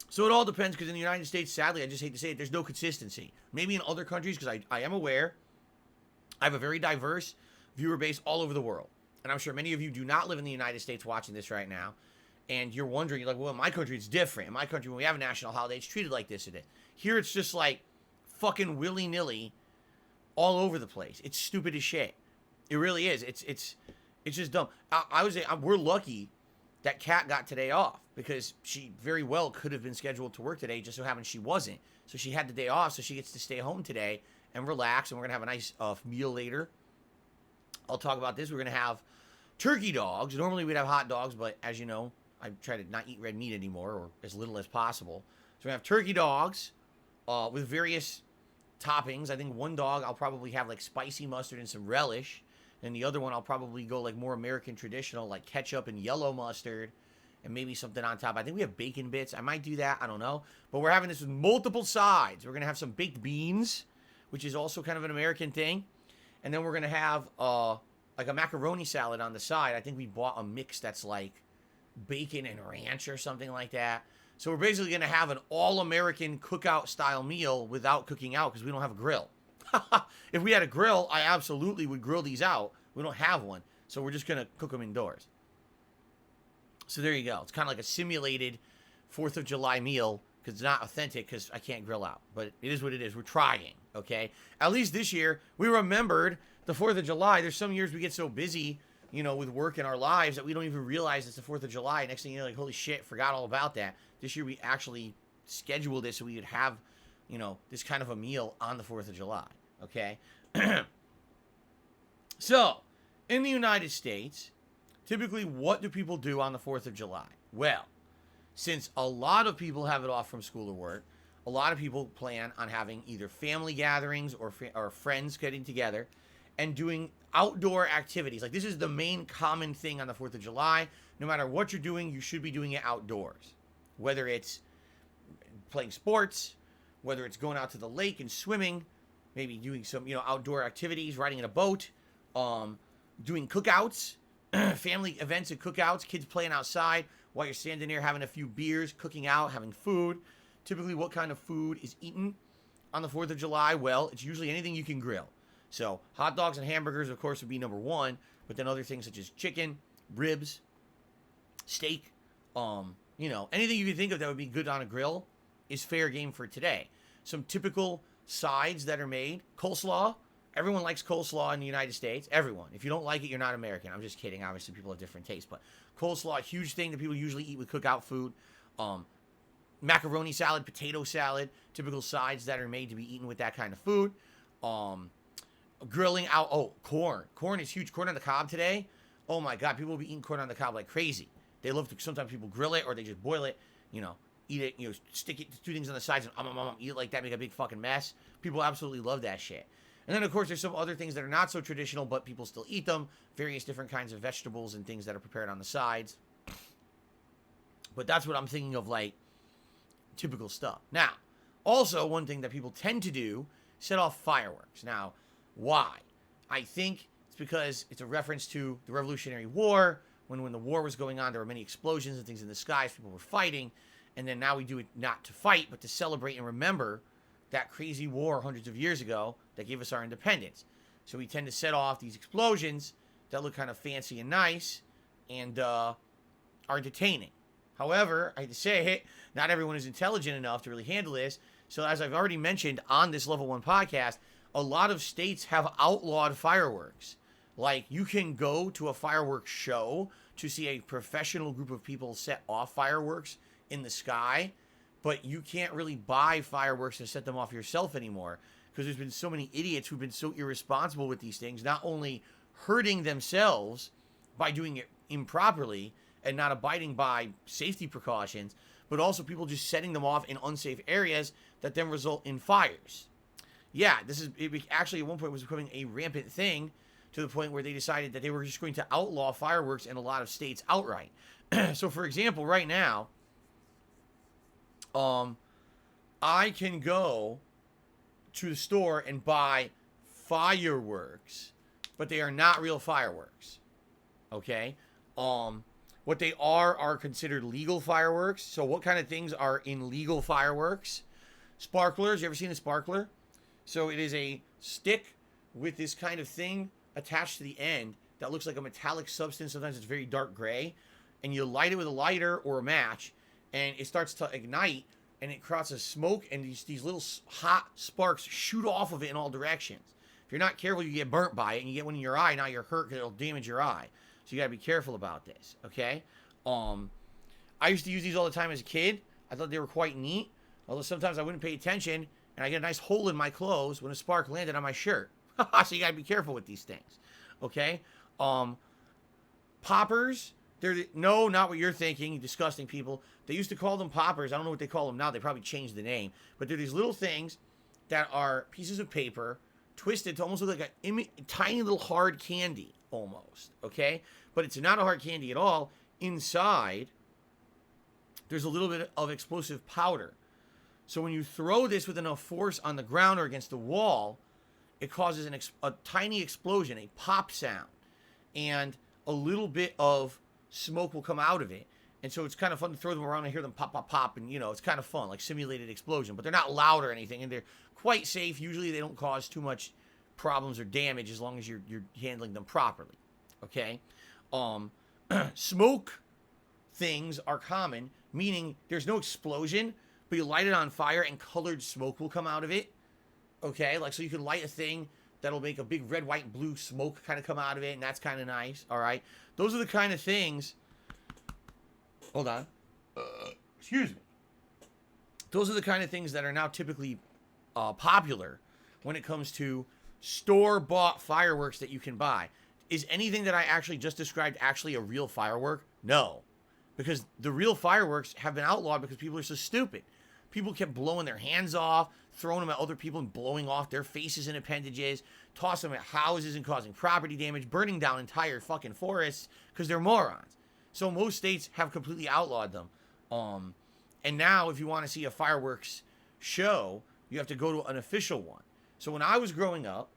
So it all depends, because in the United States, sadly, I just hate to say it, there's no consistency. Maybe in other countries, because I am aware, I have a very diverse viewer base all over the world. And I'm sure many of you do not live in the United States watching this right now. And you're wondering, you're like, well, in my country, it's different. In my country, when we have a national holiday, it's treated like this or that. Here, it's just like fucking willy-nilly all over the place. It's stupid as shit. It really is. It's just dumb. I would say we're lucky that Kat got today off, because she very well could have been scheduled to work today. Just so happens she wasn't. So she had the day off, so she gets to stay home today and relax. And we're going to have a nice meal later. I'll talk about this. We're going to have turkey dogs. Normally, we'd have hot dogs, but as you know, I try to not eat red meat anymore, or as little as possible. So we have turkey dogs with various toppings. I think one dog I'll probably have like spicy mustard and some relish. And the other one I'll probably go like more American traditional, like ketchup and yellow mustard. And maybe something on top. I think we have bacon bits. I might do that. I don't know. But we're having this with multiple sides. We're going to have some baked beans. which is also kind of an American thing. And then we're going to have like a macaroni salad on the side. I think we bought a mix that's like bacon and ranch or something like that. So we're basically going to have an all-American cookout style meal without cooking out because we don't have a grill. If we had a grill, I absolutely would grill these out. We don't have one. So we're just going to cook them indoors. So there you go. It's kind of like a simulated 4th of July meal because it's not authentic because I can't grill out. But it is what it is. We're trying, okay? At least this year, we remembered the 4th of July. There's some years we get so busy, you know, with work in our lives that we don't even realize it's the 4th of July. Next thing you know, like, holy shit, forgot all about that. This year we actually scheduled this so we would have, you know, this kind of a meal on the 4th of July, okay? So, in the United States, typically what do people do on the 4th of July? Well, since a lot of people have it off from school or work, a lot of people plan on having either family gatherings or friends getting together and doing outdoor activities. Like, this is the main common thing on the 4th of July. No matter what you're doing, you should be doing it outdoors. Whether it's playing sports, whether it's going out to the lake and swimming, maybe doing some, you know, outdoor activities, riding in a boat, doing cookouts, family events and cookouts, kids playing outside while you're standing there having a few beers, cooking out, having food. Typically, what kind of food is eaten on the 4th of July? Well, it's usually anything you can grill. So, hot dogs and hamburgers, of course, would be number one, but then other things such as chicken, ribs, steak, you know, anything you can think of that would be good on a grill is fair game for today. Some typical sides that are made, coleslaw. Everyone likes coleslaw in the United States. Everyone. If you don't like it, you're not American. I'm just kidding. Obviously, people have different tastes, but coleslaw, a huge thing that people usually eat with cookout food. Macaroni salad, potato salad, typical sides that are made to be eaten with that kind of food. Grilling out, corn. Corn is huge. Corn on the cob today. Oh my God, people will be eating corn on the cob like crazy. They love to, sometimes people grill it or they just boil it, you know, eat it, you know, stick it, two things on the sides and eat it like that, make a big fucking mess. People absolutely love that shit. And then, of course, there's some other things that are not so traditional, but people still eat them. Various different kinds of vegetables and things that are prepared on the sides. But that's what I'm thinking of, like, typical stuff. Now, also, one thing that people tend to do, set off fireworks. Now, why? I think it's because it's a reference to the Revolutionary War. When the war was going on, there were many explosions and things in the skies. People were fighting. And then now we do it not to fight, but to celebrate and remember that crazy war hundreds of years ago that gave us our independence. So we tend to set off these explosions that look kind of fancy and nice and are entertaining. However, I hate to say it, not everyone is intelligent enough to really handle this. So as I've already mentioned on this Level 1 podcast, a lot of states have outlawed fireworks. Like, you can go to a fireworks show to see a professional group of people set off fireworks in the sky, but you can't really buy fireworks and set them off yourself anymore because there's been so many idiots who've been so irresponsible with these things, not only hurting themselves by doing it improperly and not abiding by safety precautions, but also people just setting them off in unsafe areas that then result in fires. Yeah, actually at one point was becoming a rampant thing to the point where they decided that they were just going to outlaw fireworks in a lot of states outright. So, for example, right now, I can go to the store and buy fireworks, but they are not real fireworks. Okay? What they are considered legal fireworks. So what kind of things are in legal fireworks? Sparklers. You ever seen a sparkler? So it is a stick with this kind of thing attached to the end that looks like a metallic substance. Sometimes it's very dark gray. And you light it with a lighter or a match, and it starts to ignite, and it crosses smoke, and these little hot sparks shoot off of it in all directions. If you're not careful, you get burnt by it, and you get one in your eye. Now you're hurt because it'll damage your eye. So you got to be careful about this, okay? I used to use these all the time as a kid. I thought they were quite neat, although sometimes I wouldn't pay attention, and I get a nice hole in my clothes when a spark landed on my shirt. So you got to be careful with these things, okay? Poppers. No, not what you're thinking, you disgusting people. They used to call them poppers. I don't know what they call them now. They probably changed the name. But they're these little things that are pieces of paper twisted to almost look like a tiny little hard candy, almost, okay? But it's not a hard candy at all. Inside, there's a little bit of explosive powder. So when you throw this with enough force on the ground or against the wall, it causes a tiny explosion, a pop sound, and a little bit of smoke will come out of it. And so it's kind of fun to throw them around and hear them pop, pop, pop. And, you know, it's kind of fun, like simulated explosion. But they're not loud or anything, and they're quite safe. Usually they don't cause too much problems or damage as long as you're handling them properly. Okay? Smoke things are common, meaning there's no explosion, but you light it on fire and colored smoke will come out of it. Okay? Like, so you can light a thing that'll make a big red, white, and blue smoke kind of come out of it, and that's kind of nice. All right? Those are the kind of things... Hold on. Excuse me. Those are the kind of things that are now typically popular when it comes to store-bought fireworks that you can buy. Is anything that I actually just described actually a real firework? No. Because the real fireworks have been outlawed because people are so stupid. People kept blowing their hands off, throwing them at other people and blowing off their faces and appendages, tossing them at houses and causing property damage, burning down entire fucking forests because they're morons. So most states have completely outlawed them. And now if you want to see a fireworks show, you have to go to an official one. So when I was growing up,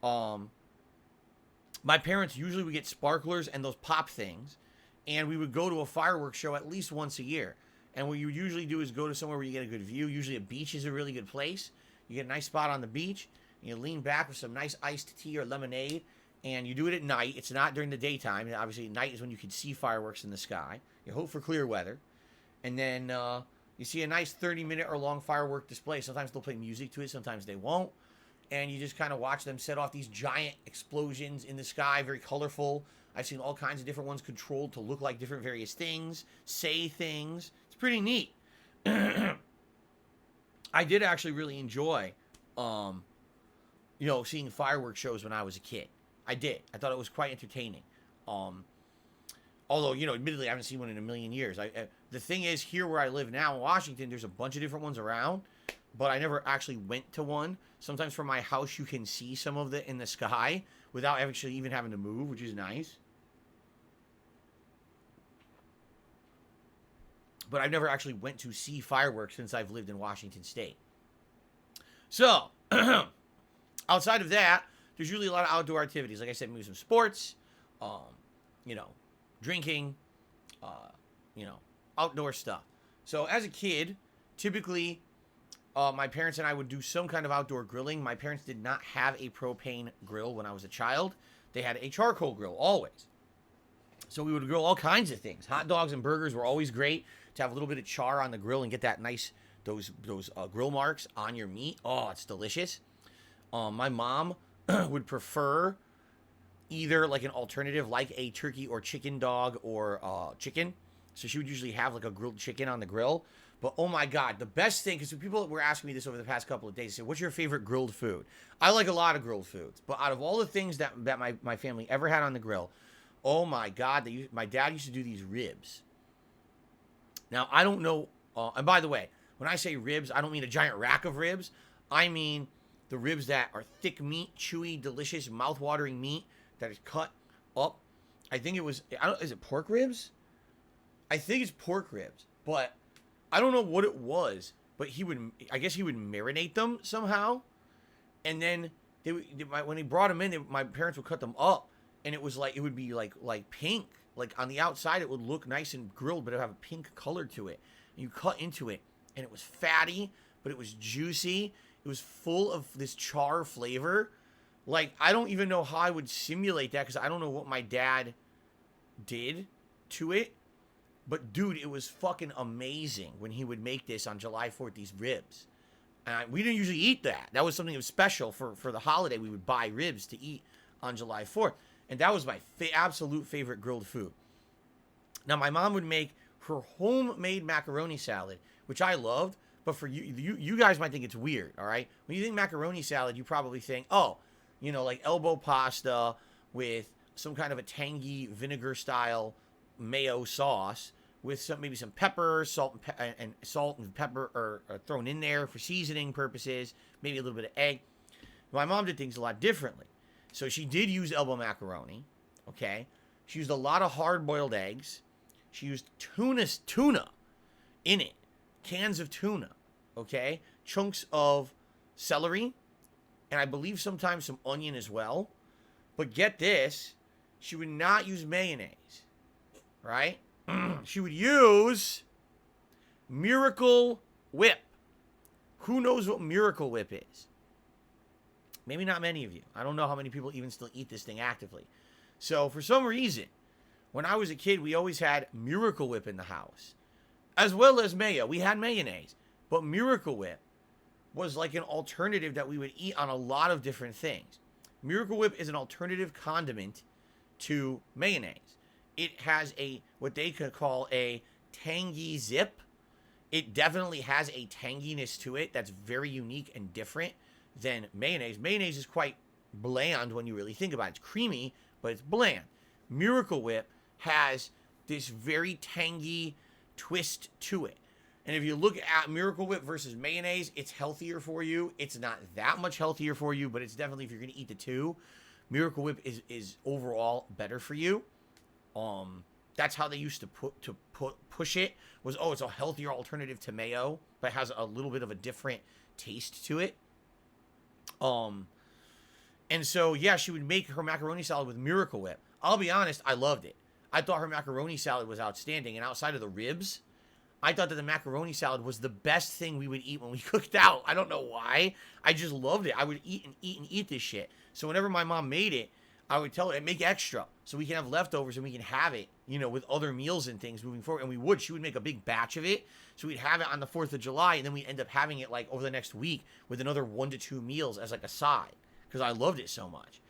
my parents usually would get sparklers and those pop things, and we would go to a fireworks show at least once a year. And what you would usually do is go to somewhere where you get a good view. Usually a beach is a really good place. You get a nice spot on the beach, and you lean back with some nice iced tea or lemonade, and you do it at night. It's not during the daytime. Obviously, night is when you can see fireworks in the sky. You hope for clear weather. And then you see a nice 30-minute or long firework display. Sometimes they'll play music to it. Sometimes they won't. And you just kind of watch them set off these giant explosions in the sky, very colorful. I've seen all kinds of different ones controlled to look like different various things, say things. It's pretty neat. I did actually really enjoy, seeing fireworks shows when I was a kid. I did. I thought it was quite entertaining. Although, admittedly, I haven't seen one in a million years. The thing is, here where I live now in Washington, there's a bunch of different ones around, but I never actually went to one. Sometimes from my house, you can see some of it in the sky without actually even having to move, which is nice. But I've never actually went to see fireworks since I've lived in Washington State. So, outside of that, there's usually a lot of outdoor activities. Like I said, maybe some sports, drinking, outdoor stuff. So as a kid, typically, my parents and I would do some kind of outdoor grilling. My parents did not have a propane grill when I was a child. They had a charcoal grill, always. So we would grill all kinds of things. Hot dogs and burgers were always great to have a little bit of char on the grill and get that nice, those grill marks on your meat. Oh, it's delicious. My mom would prefer either like an alternative, like a turkey or chicken dog or chicken. So she would usually have like a grilled chicken on the grill. But oh my God, the best thing, because people were asking me this over the past couple of days, they said, what's your favorite grilled food? I like a lot of grilled foods, but out of all the things that my family ever had on the grill, oh my God, my dad used to do these ribs. Now, I don't know, and by the way, when I say ribs, I don't mean a giant rack of ribs. I mean the ribs that are thick meat, chewy, delicious, mouth-watering meat that is cut up. I think it was, is it pork ribs? I think it's pork ribs, but I don't know what it was, but I guess he would marinate them somehow. And then when he brought them in, my parents would cut them up, and it would be like pink. Like on the outside, it would look nice and grilled, but it would have a pink color to it. And you cut into it, and it was fatty, but it was juicy. It was full of this char flavor. Like, I don't even know how I would simulate that, because I don't know what my dad did to it. But, dude, it was fucking amazing when he would make this on July 4th, these ribs. We didn't usually eat that. That was something that was special for the holiday. We would buy ribs to eat on July 4th. And that was my absolute favorite grilled food. Now, my mom would make her homemade macaroni salad, which I loved. But for you guys might think it's weird, all right? When you think macaroni salad, you probably think, like elbow pasta with some kind of a tangy vinegar-style mayo sauce with maybe some pepper, salt and pepper are thrown in there for seasoning purposes, maybe a little bit of egg. My mom did things a lot differently. So she did use elbow macaroni, okay? She used a lot of hard-boiled eggs. She used tuna in it, cans of tuna, okay? Chunks of celery, and I believe sometimes some onion as well. But get this, she would not use mayonnaise, right? She would use Miracle Whip. Who knows what Miracle Whip is? Maybe not many of you. I don't know how many people even still eat this thing actively. So for some reason, when I was a kid, we always had Miracle Whip in the house, as well as mayo. We had mayonnaise, but Miracle Whip was like an alternative that we would eat on a lot of different things. Miracle Whip is an alternative condiment to mayonnaise. It has what they could call a tangy zip. It definitely has a tanginess to it that's very unique and different than mayonnaise. Mayonnaise is quite bland when you really think about it. It's creamy, but it's bland. Miracle Whip has this very tangy twist to it. And if you look at Miracle Whip versus mayonnaise, it's healthier for you. It's not that much healthier for you, but it's definitely, if you're going to eat the two, Miracle Whip is overall better for you. That's how they used to push it, was, oh, it's a healthier alternative to mayo, but it has a little bit of a different taste to it. And so, yeah, she would make her macaroni salad with Miracle Whip. I'll be honest, I loved it. I thought her macaroni salad was outstanding, and outside of the ribs, I thought that the macaroni salad was the best thing we would eat when we cooked out. I don't know why. I just loved it. I would eat and eat and eat this shit. So whenever my mom made it, I would tell her, make extra so we can have leftovers and we can have it, with other meals and things moving forward. And we would. She would make a big batch of it. So we'd have it on the 4th of July, and then we'd end up having it like over the next week with another 1 to 2 meals as like a side, because I loved it so much.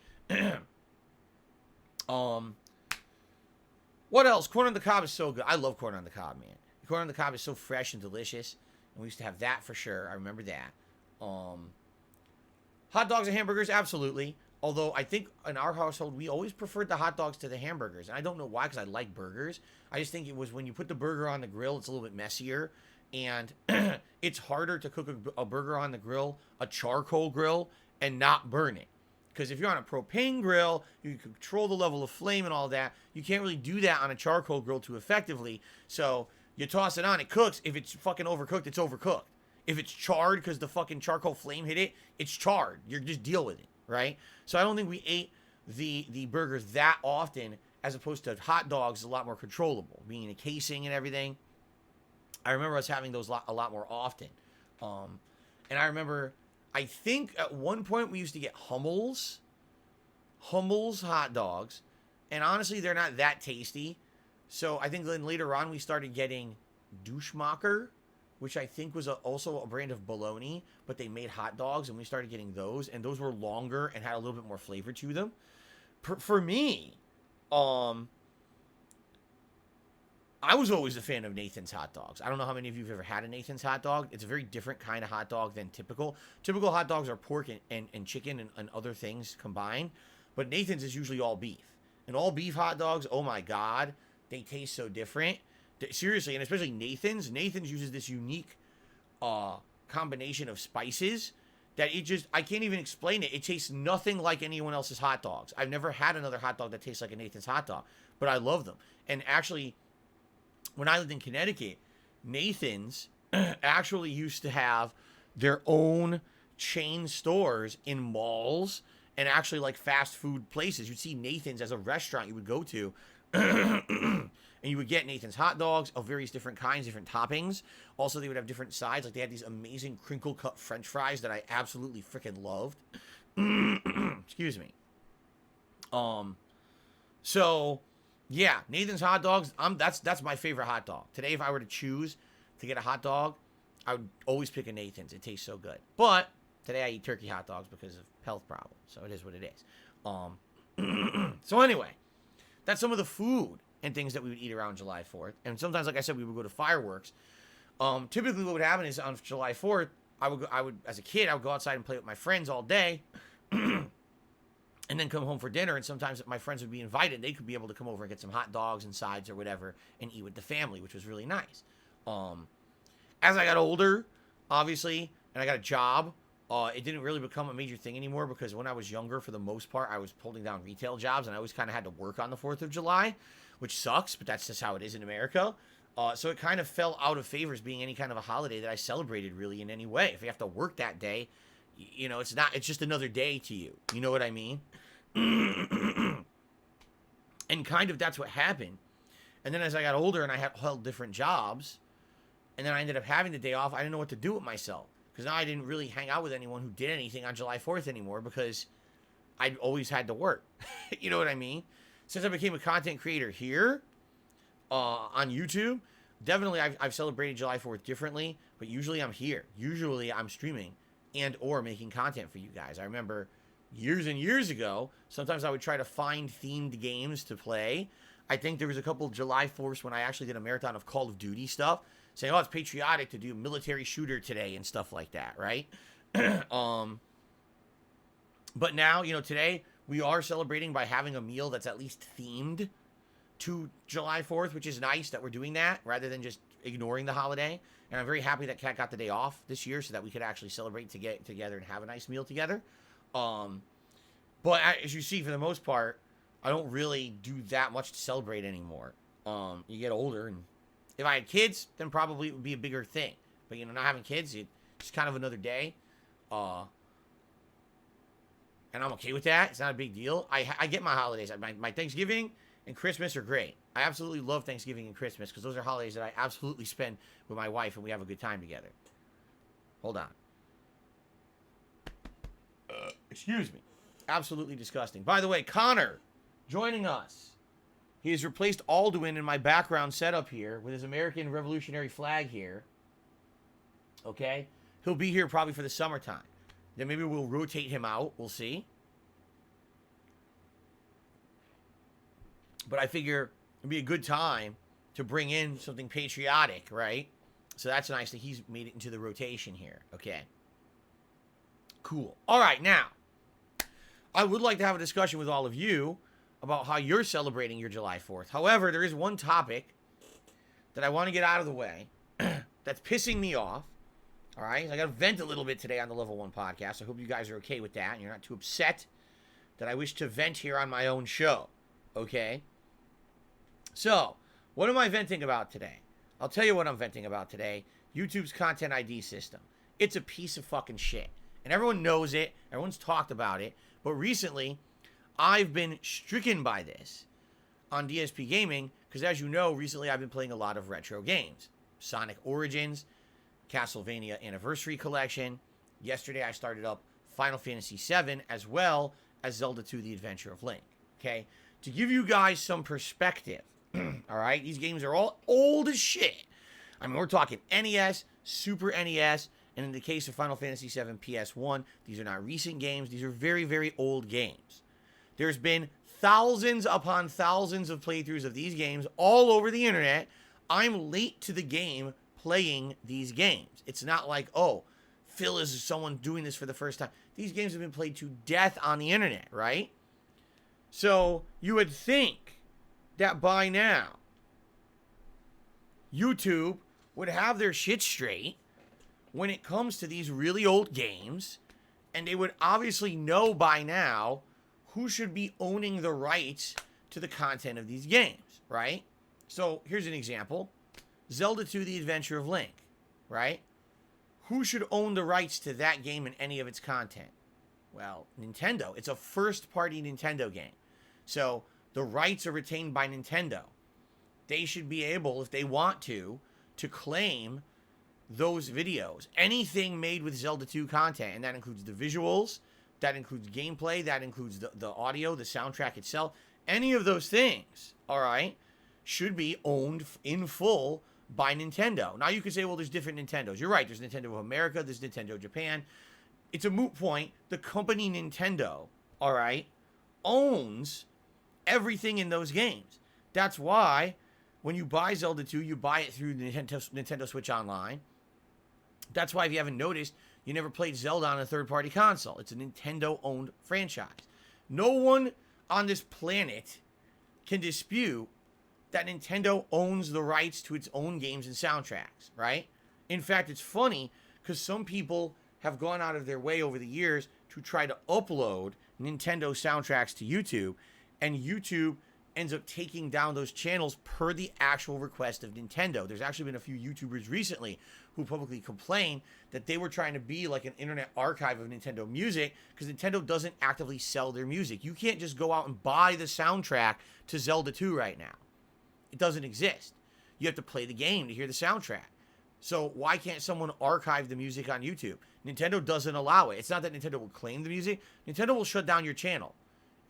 What else? Corn on the cob is so good. I love corn on the cob, man. Corn on the cob is so fresh and delicious. And we used to have that for sure. I remember that. Hot dogs and hamburgers, absolutely. Although I think in our household, we always preferred the hot dogs to the hamburgers. And I don't know why, because I like burgers. I just think it was when you put the burger on the grill, it's a little bit messier. And it's harder to cook a burger on the grill, a charcoal grill, and not burn it. Because if you're on a propane grill, you can control the level of flame and all that. You can't really do that on a charcoal grill too effectively. So you toss it on, it cooks. If it's fucking overcooked, it's overcooked. If it's charred because the fucking charcoal flame hit it, it's charred. You just deal with it, right? So I don't think we ate the burgers that often, as opposed to hot dogs, a lot more controllable, being in a casing and everything. I remember us having those a lot more often. And I remember, I think at one point we used to get Hummel's hot dogs. And honestly, they're not that tasty. So I think then later on we started getting Douchemacher, which I think was also a brand of bologna, but they made hot dogs, and we started getting those, and those were longer and had a little bit more flavor to them. For me, I was always a fan of Nathan's hot dogs. I don't know how many of you have ever had a Nathan's hot dog. It's a very different kind of hot dog than typical. Typical hot dogs are pork and chicken and other things combined, but Nathan's is usually all beef. And all beef hot dogs, oh my God, they taste so different. Seriously, and especially Nathan's uses this unique combination of spices that I can't even explain it. It tastes nothing like anyone else's hot dogs. I've never had another hot dog that tastes like a Nathan's hot dog, but I love them. And actually, when I lived in Connecticut, Nathan's actually used to have their own chain stores in malls and actually like fast food places. You'd see Nathan's as a restaurant you would go to. And you would get Nathan's hot dogs of various different kinds, different toppings. Also, they would have different sides. Like, they had these amazing crinkle-cut french fries that I absolutely freaking loved. Excuse me. So, yeah, Nathan's hot dogs, that's my favorite hot dog. Today, if I were to choose to get a hot dog, I would always pick a Nathan's. It tastes so good. But today, I eat turkey hot dogs because of health problems. So, it is what it is. So, anyway, that's some of the food and things that we would eat around July 4th. And sometimes, like I said, we would go to fireworks. Typically what would happen is on July 4th, I would, as a kid, I would go outside and play with my friends all day and then come home for dinner. And sometimes my friends would be invited. They could be able to come over and get some hot dogs and sides or whatever and eat with the family, which was really nice. As I got older, obviously, and I got a job, it didn't really become a major thing anymore, because when I was younger, for the most part, I was holding down retail jobs, and I always kind of had to work on the 4th of July, which sucks, but that's just how it is in America. So it kind of fell out of favor as being any kind of a holiday that I celebrated really in any way. If you have to work that day, you know, it's just another day to you. You know what I mean? And kind of that's what happened. And then as I got older and I held different jobs, and then I ended up having the day off, I didn't know what to do with myself. Because now I didn't really hang out with anyone who did anything on July 4th anymore because I'd always had to work. You know what I mean? Since I became a content creator here on YouTube, definitely I've celebrated July 4th differently, but usually I'm here. Usually I'm streaming and or making content for you guys. I remember years and years ago, sometimes I would try to find themed games to play. I think there was a couple July 4ths when I actually did a marathon of Call of Duty stuff, saying, oh, it's patriotic to do military shooter today and stuff like that, right? But now, you know, today we are celebrating by having a meal that's at least themed to July 4th, which is nice that we're doing that rather than just ignoring the holiday. And I'm very happy that Kat got the day off this year so that we could actually celebrate to get together and have a nice meal together. But as you see, for the most part, I don't really do that much to celebrate anymore. You get older, and if I had kids, then probably it would be a bigger thing. But, you know, not having kids, it's kind of another day. And I'm okay with that. It's not a big deal. I get my holidays. My Thanksgiving and Christmas are great. I absolutely love Thanksgiving and Christmas because those are holidays that I absolutely spend with my wife and we have a good time together. Hold on. Excuse me. Absolutely disgusting. By the way, Connor joining us. He has replaced Alduin in my background setup here with his American Revolutionary flag here. Okay? He'll be here probably for the summertime. Then maybe we'll rotate him out. We'll see. But I figure it'd be a good time to bring in something patriotic, right? So that's nice that he's made it into the rotation here. Okay. Cool. All right, now, I would like to have a discussion with all of you about how you're celebrating your July 4th. However, there is one topic that I want to get out of the way that's pissing me off. All right? I got to vent a little bit today on the Level 1 podcast. I hope you guys are okay with that and you're not too upset that I wish to vent here on my own show. Okay? So, what am I venting about today? I'll tell you what I'm venting about today. YouTube's Content ID system. It's a piece of fucking shit. And everyone knows it. Everyone's talked about it. But recently, I've been stricken by this on DSPGaming because, as you know, recently I've been playing a lot of retro games. Sonic Origins, Castlevania Anniversary Collection. Yesterday, I started up Final Fantasy VII as well as Zelda 2: The Adventure of Link. Okay? To give you guys some perspective, all right? These games are all old as shit. I mean, we're talking NES, Super NES, and in the case of Final Fantasy VII PS1, these are not recent games. These are very, very old games. There's been thousands upon thousands of playthroughs of these games all over the internet. I'm late to the game playing these games. It's not like, oh, Phil is someone doing this for the first time. These games have been played to death on the internet, right? So you would think that by now, YouTube would have their shit straight when it comes to these really old games, and they would obviously know by now who should be owning the rights to the content of these games, right? So here's an example. Zelda 2: The Adventure of Link, right? Who should own the rights to that game and any of its content? Well, Nintendo. It's a first-party Nintendo game. So the rights are retained by Nintendo. They should be able, if they want to claim those videos. Anything made with Zelda 2 content, and that includes the visuals, that includes gameplay, that includes the audio, the soundtrack itself. Any of those things, all right, should be owned in full by Nintendo. Now you could say, well, there's different Nintendos. You're right. There's Nintendo of America. There's Nintendo Japan. It's a moot point. The company Nintendo, all right, owns everything in those games. That's why when you buy Zelda 2, you buy it through Nintendo Switch Online. That's why, if you haven't noticed, you never played Zelda on a third-party console. It's a Nintendo-owned franchise. No one on this planet can dispute that Nintendo owns the rights to its own games and soundtracks, right? In fact, it's funny because some people have gone out of their way over the years to try to upload Nintendo soundtracks to YouTube, and YouTube ends up taking down those channels per the actual request of Nintendo. There's actually been a few YouTubers recently who publicly complained that they were trying to be like an internet archive of Nintendo music because Nintendo doesn't actively sell their music. You can't just go out and buy the soundtrack to Zelda 2 right now. It doesn't exist. You have to play the game to hear the soundtrack. So why can't someone archive the music on YouTube? Nintendo doesn't allow it. It's not that Nintendo will claim the music. Nintendo will shut down your channel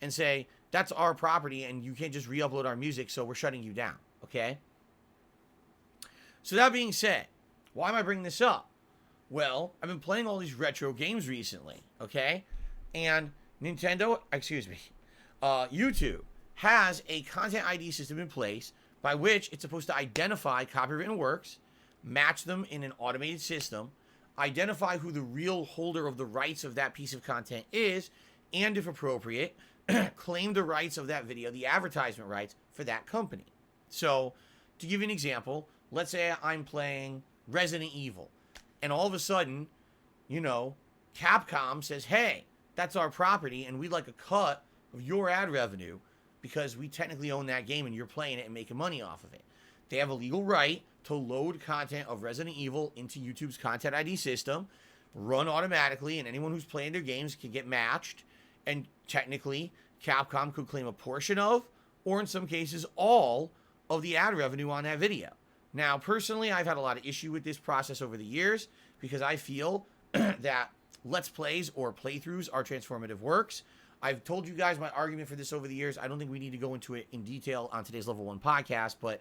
and say, that's our property and you can't just re-upload our music, so we're shutting you down, okay? So that being said, why am I bringing this up? Well, I've been playing all these retro games recently, okay? And YouTube has a content ID system in place by which it's supposed to identify copywritten works, match them in an automated system, identify who the real holder of the rights of that piece of content is, and if appropriate, claim the rights of that video, the advertisement rights for that company. So, to give you an example, let's say I'm playing Resident Evil, and all of a sudden, you know, Capcom says, hey, that's our property, and we'd like a cut of your ad revenue because we technically own that game and you're playing it and making money off of it. They have a legal right to load content of Resident Evil into YouTube's Content ID system, run automatically, and anyone who's playing their games can get matched, and technically, Capcom could claim a portion of, or in some cases, all of the ad revenue on that video. Now, personally, I've had a lot of issue with this process over the years because I feel that Let's Plays or playthroughs are transformative works. I've told you guys my argument for this over the years. I don't think we need to go into it in detail on today's Level 1 podcast, but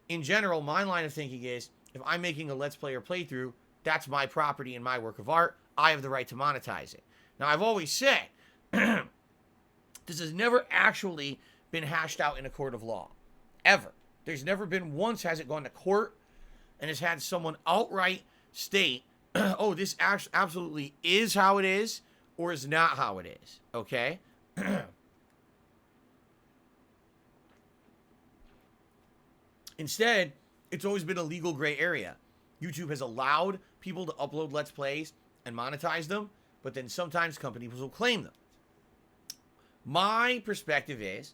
in general, my line of thinking is if I'm making a Let's Play or playthrough, that's my property and my work of art. I have the right to monetize it. Now, I've always said this has never actually been hashed out in a court of law, ever. There's never been once has it gone to court and has had someone outright state, oh, this absolutely is how it is or is not how it is, okay? Instead, it's always been a legal gray area. YouTube has allowed people to upload Let's Plays and monetize them, but then sometimes companies will claim them. My perspective is,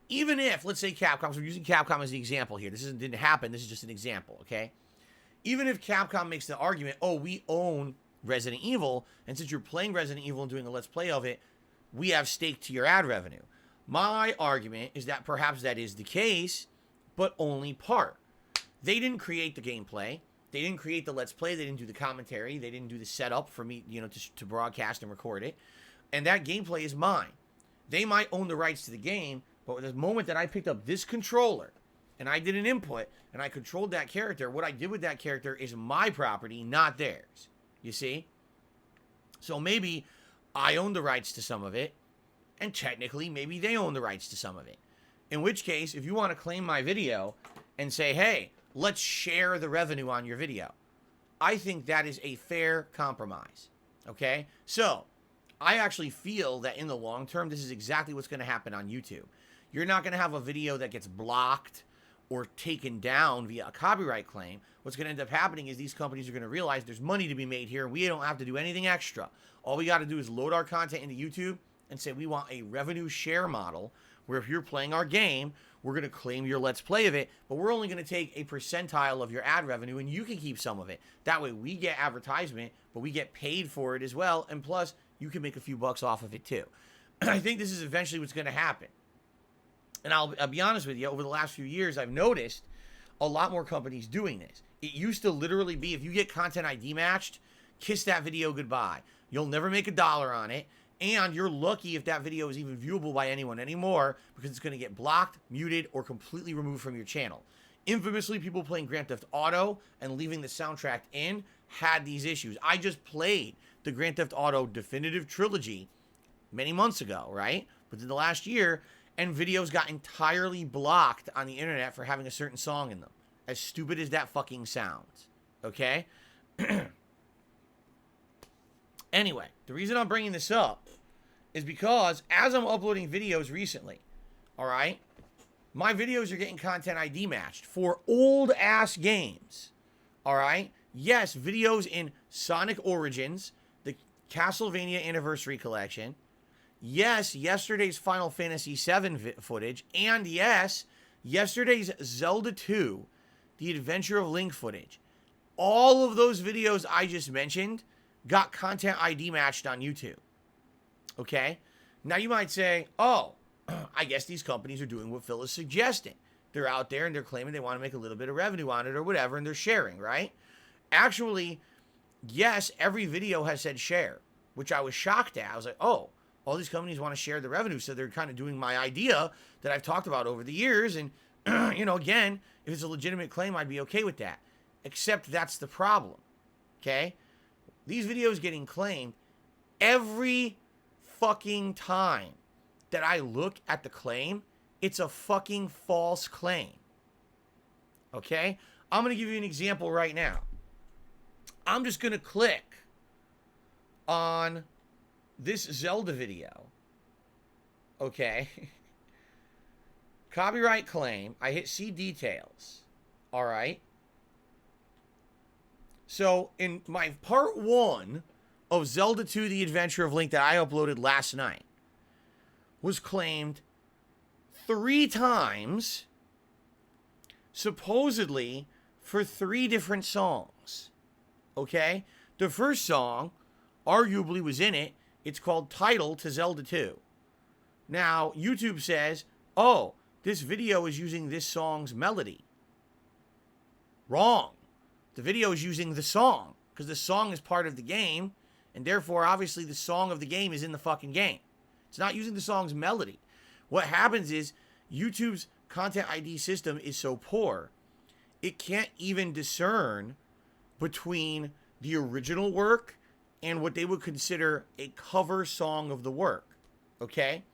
even if, let's say Capcom, so we're using Capcom as the example here. This didn't happen. This is just an example, okay? Even if Capcom makes the argument, oh, we own Resident Evil, and since you're playing Resident Evil and doing a Let's Play of it, we have stake to your ad revenue. My argument is that perhaps that is the case, but only part. They didn't create the gameplay. They didn't create the Let's Play. They didn't do the commentary. They didn't do the setup for me, you know, to broadcast and record it. And that gameplay is mine. They might own the rights to the game, but the moment that I picked up this controller and I did an input and I controlled that character, what I did with that character is my property, not theirs. You see? So maybe I own the rights to some of it, and technically maybe they own the rights to some of it. In which case, if you want to claim my video and say, hey, let's share the revenue on your video, I think that is a fair compromise. Okay? So, I actually feel that in the long term, this is exactly what's going to happen on YouTube. You're not going to have a video that gets blocked or taken down via a copyright claim. What's going to end up happening is these companies are going to realize there's money to be made here. We don't have to do anything extra. All we got to do is load our content into YouTube and say we want a revenue share model where if you're playing our game, we're going to claim your Let's Play of it, but we're only going to take a percentile of your ad revenue and you can keep some of it. That way we get advertisement, but we get paid for it as well, and plus you can make a few bucks off of it too. I think this is eventually what's going to happen. And I'll be honest with you, over the last few years, I've noticed a lot more companies doing this. It used to literally be, if you get content ID matched, kiss that video goodbye. You'll never make $1 on it, and you're lucky if that video is even viewable by anyone anymore because it's going to get blocked, muted, or completely removed from your channel. Infamously, people playing Grand Theft Auto and leaving the soundtrack in had these issues. I just played the Grand Theft Auto Definitive Trilogy many months ago, right? Within the last year, and videos got entirely blocked on the internet for having a certain song in them. As stupid as that fucking sounds. Okay? Anyway, the reason I'm bringing this up is because as I'm uploading videos recently, alright, my videos are getting content ID matched for old ass games. Alright? Yes, videos in Sonic Origins, the Castlevania Anniversary Collection, Yes, yesterday's Final Fantasy VII footage, and yes, yesterday's Zelda 2, The Adventure of Link footage. All of those videos I just mentioned got content ID matched on YouTube. Okay? Now you might say, oh, I guess these companies are doing what Phil is suggesting. They're out there and they're claiming they want to make a little bit of revenue on it or whatever, and they're sharing, right? Actually, yes, every video has said share, which I was shocked at. I was like, oh, all these companies want to share the revenue, so they're kind of doing my idea that I've talked about over the years. And, again, if it's a legitimate claim, I'd be okay with that. Except that's the problem, okay? These videos getting claimed every fucking time that I look at the claim, it's a fucking false claim, okay? I'm going to give you an example right now. I'm just going to click on this Zelda video, okay? Copyright claim. I hit see details, all right? So in my part 1 of Zelda 2, The Adventure of Link that I uploaded last night was claimed 3 times, supposedly for 3 different songs, okay? The first song arguably was in it. It's called Title to Zelda 2. Now, YouTube says, oh, this video is using this song's melody. Wrong. The video is using the song, because the song is part of the game, and therefore, obviously, the song of the game is in the fucking game. It's not using the song's melody. What happens is, YouTube's content ID system is so poor, it can't even discern between the original work and what they would consider a cover song of the work, okay?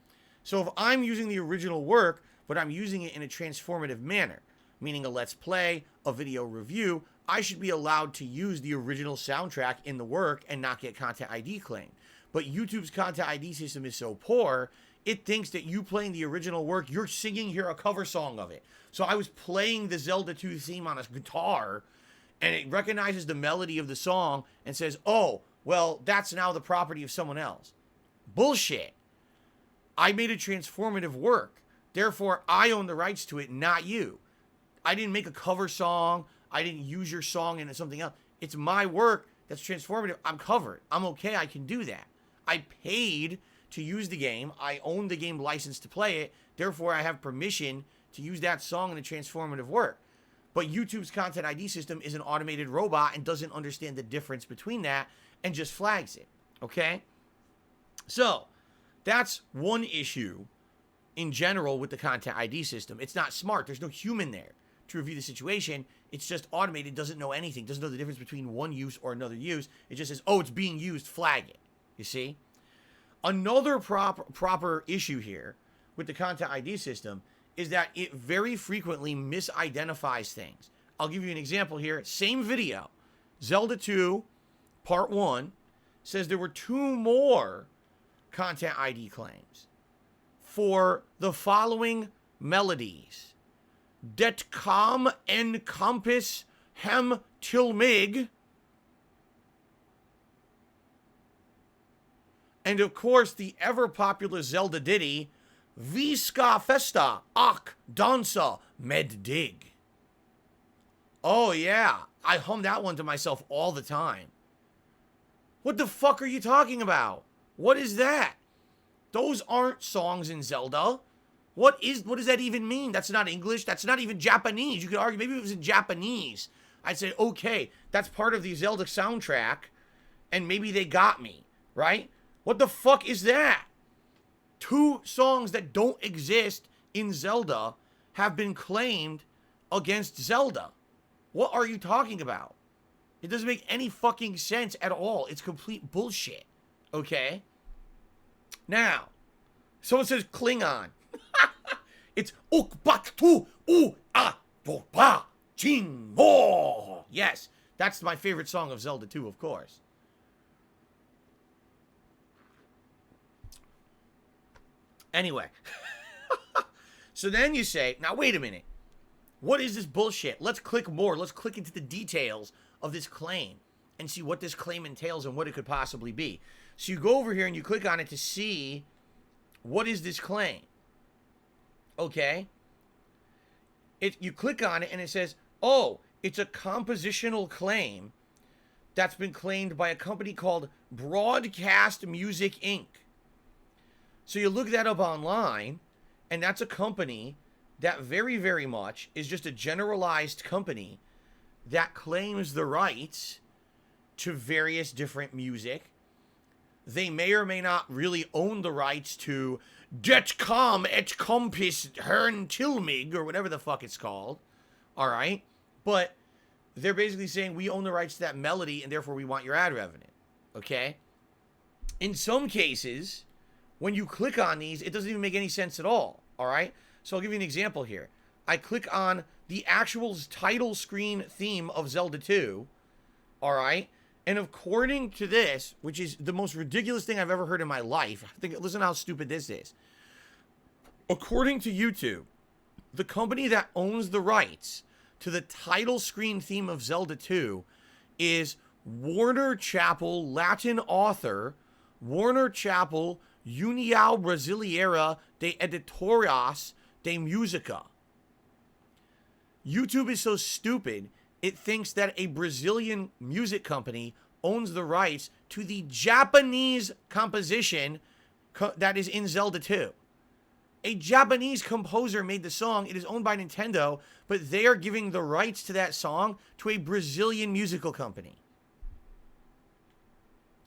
So if I'm using the original work, but I'm using it in a transformative manner, meaning a let's play, a video review, I should be allowed to use the original soundtrack in the work and not get content ID claimed. But YouTube's content ID system is so poor, it thinks that you playing the original work, you're singing here a cover song of it. So I was playing the Zelda 2 theme on a guitar, and it recognizes the melody of the song and says, oh, well, that's now the property of someone else. Bullshit. I made a transformative work. Therefore, I own the rights to it, not you. I didn't make a cover song. I didn't use your song into something else. It's my work that's transformative. I'm covered. I'm okay. I can do that. I paid to use the game. I own the game license to play it. Therefore, I have permission to use that song in a transformative work. But YouTube's content ID system is an automated robot and doesn't understand the difference between that and just flags it. Okay? So, that's one issue in general with the content ID system. It's not smart. There's no human there to review the situation. It's just automated, doesn't know anything, doesn't know the difference between one use or another use. It just says, oh, it's being used, flag it. You see? Another proper issue here with the content ID system is that it very frequently misidentifies things. I'll give you an example here. Same video. Zelda 2, Part 1, says there were 2 more content ID claims for the following melodies. Det kam encompass hem till mig. And of course, the ever-popular Zelda ditty, Vi ska festa och dansa med dig. Oh yeah, I hum that one to myself all the time. What the fuck are you talking about? What is that? Those aren't songs in Zelda. What does that even mean? That's not English. That's not even Japanese. You could argue maybe if it was in Japanese, I'd say, okay, that's part of the Zelda soundtrack, and maybe they got me, right? What the fuck is that? 2 songs that don't exist in Zelda have been claimed against Zelda. What are you talking about? It doesn't make any fucking sense at all. It's complete bullshit. Okay? Now, someone says Klingon. It's Ukbaktu U A Boba Chin Mo. Yes, that's my favorite song of Zelda 2, of course. Anyway. So then you say, now wait a minute. What is this bullshit? Let's click more. Let's click into the details of this claim and see what this claim entails and what it could possibly be. So you go over here and you click on it to see what is this claim? Okay. You click on it and it says, oh, it's a compositional claim that's been claimed by a company called Broadcast Music Inc. So you look that up online, and that's a company that very, very much is just a generalized company that claims the rights to various different music. They may or may not really own the rights to Det kom et kompis hern tilmig, or whatever the fuck it's called. All right? But they're basically saying we own the rights to that melody, and therefore we want your ad revenue. Okay? In some cases, when you click on these, it doesn't even make any sense at all. All right? So I'll give you an example here. I click on the actual title screen theme of Zelda 2. All right? And according to this, which is the most ridiculous thing I've ever heard in my life, listen to how stupid this is. According to YouTube, the company that owns the rights to the title screen theme of Zelda 2 is Warner Chappell Latin author, Warner Chappell União Brasileira de Editoras de Música. YouTube is so stupid, it thinks that a Brazilian music company owns the rights to the Japanese composition that is in Zelda 2. A Japanese composer made the song. It is owned by Nintendo, but they are giving the rights to that song to a Brazilian musical company.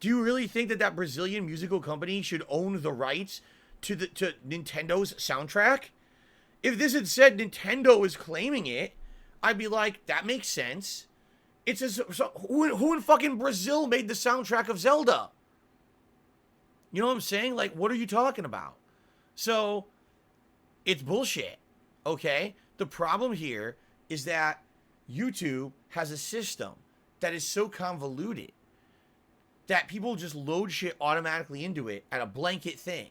Do you really think that that Brazilian musical company should own the rights to Nintendo's soundtrack? If this had said Nintendo is claiming it, I'd be like, that makes sense. It's who in fucking Brazil made the soundtrack of Zelda? You know what I'm saying? Like, what are you talking about? So, it's bullshit, okay? The problem here is that YouTube has a system that is so convoluted that people just load shit automatically into it at a blanket thing.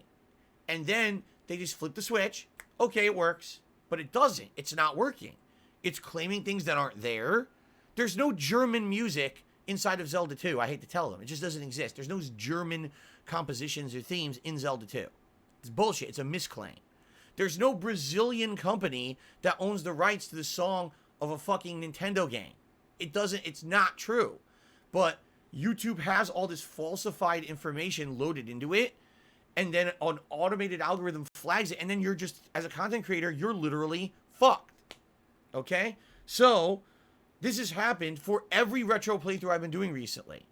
And then they just flip the switch. Okay, it works. But it doesn't. It's not working. It's claiming things that aren't there. There's no German music inside of Zelda 2. I hate to tell them. It just doesn't exist. There's no German compositions or themes in Zelda 2. It's bullshit. It's a misclaim. There's no Brazilian company that owns the rights to the song of a fucking Nintendo game. It's not true. But YouTube has all this falsified information loaded into it, and then an automated algorithm flags it, and then you're just, as a content creator, you're literally fucked. Okay? So, this has happened for every retro playthrough I've been doing recently.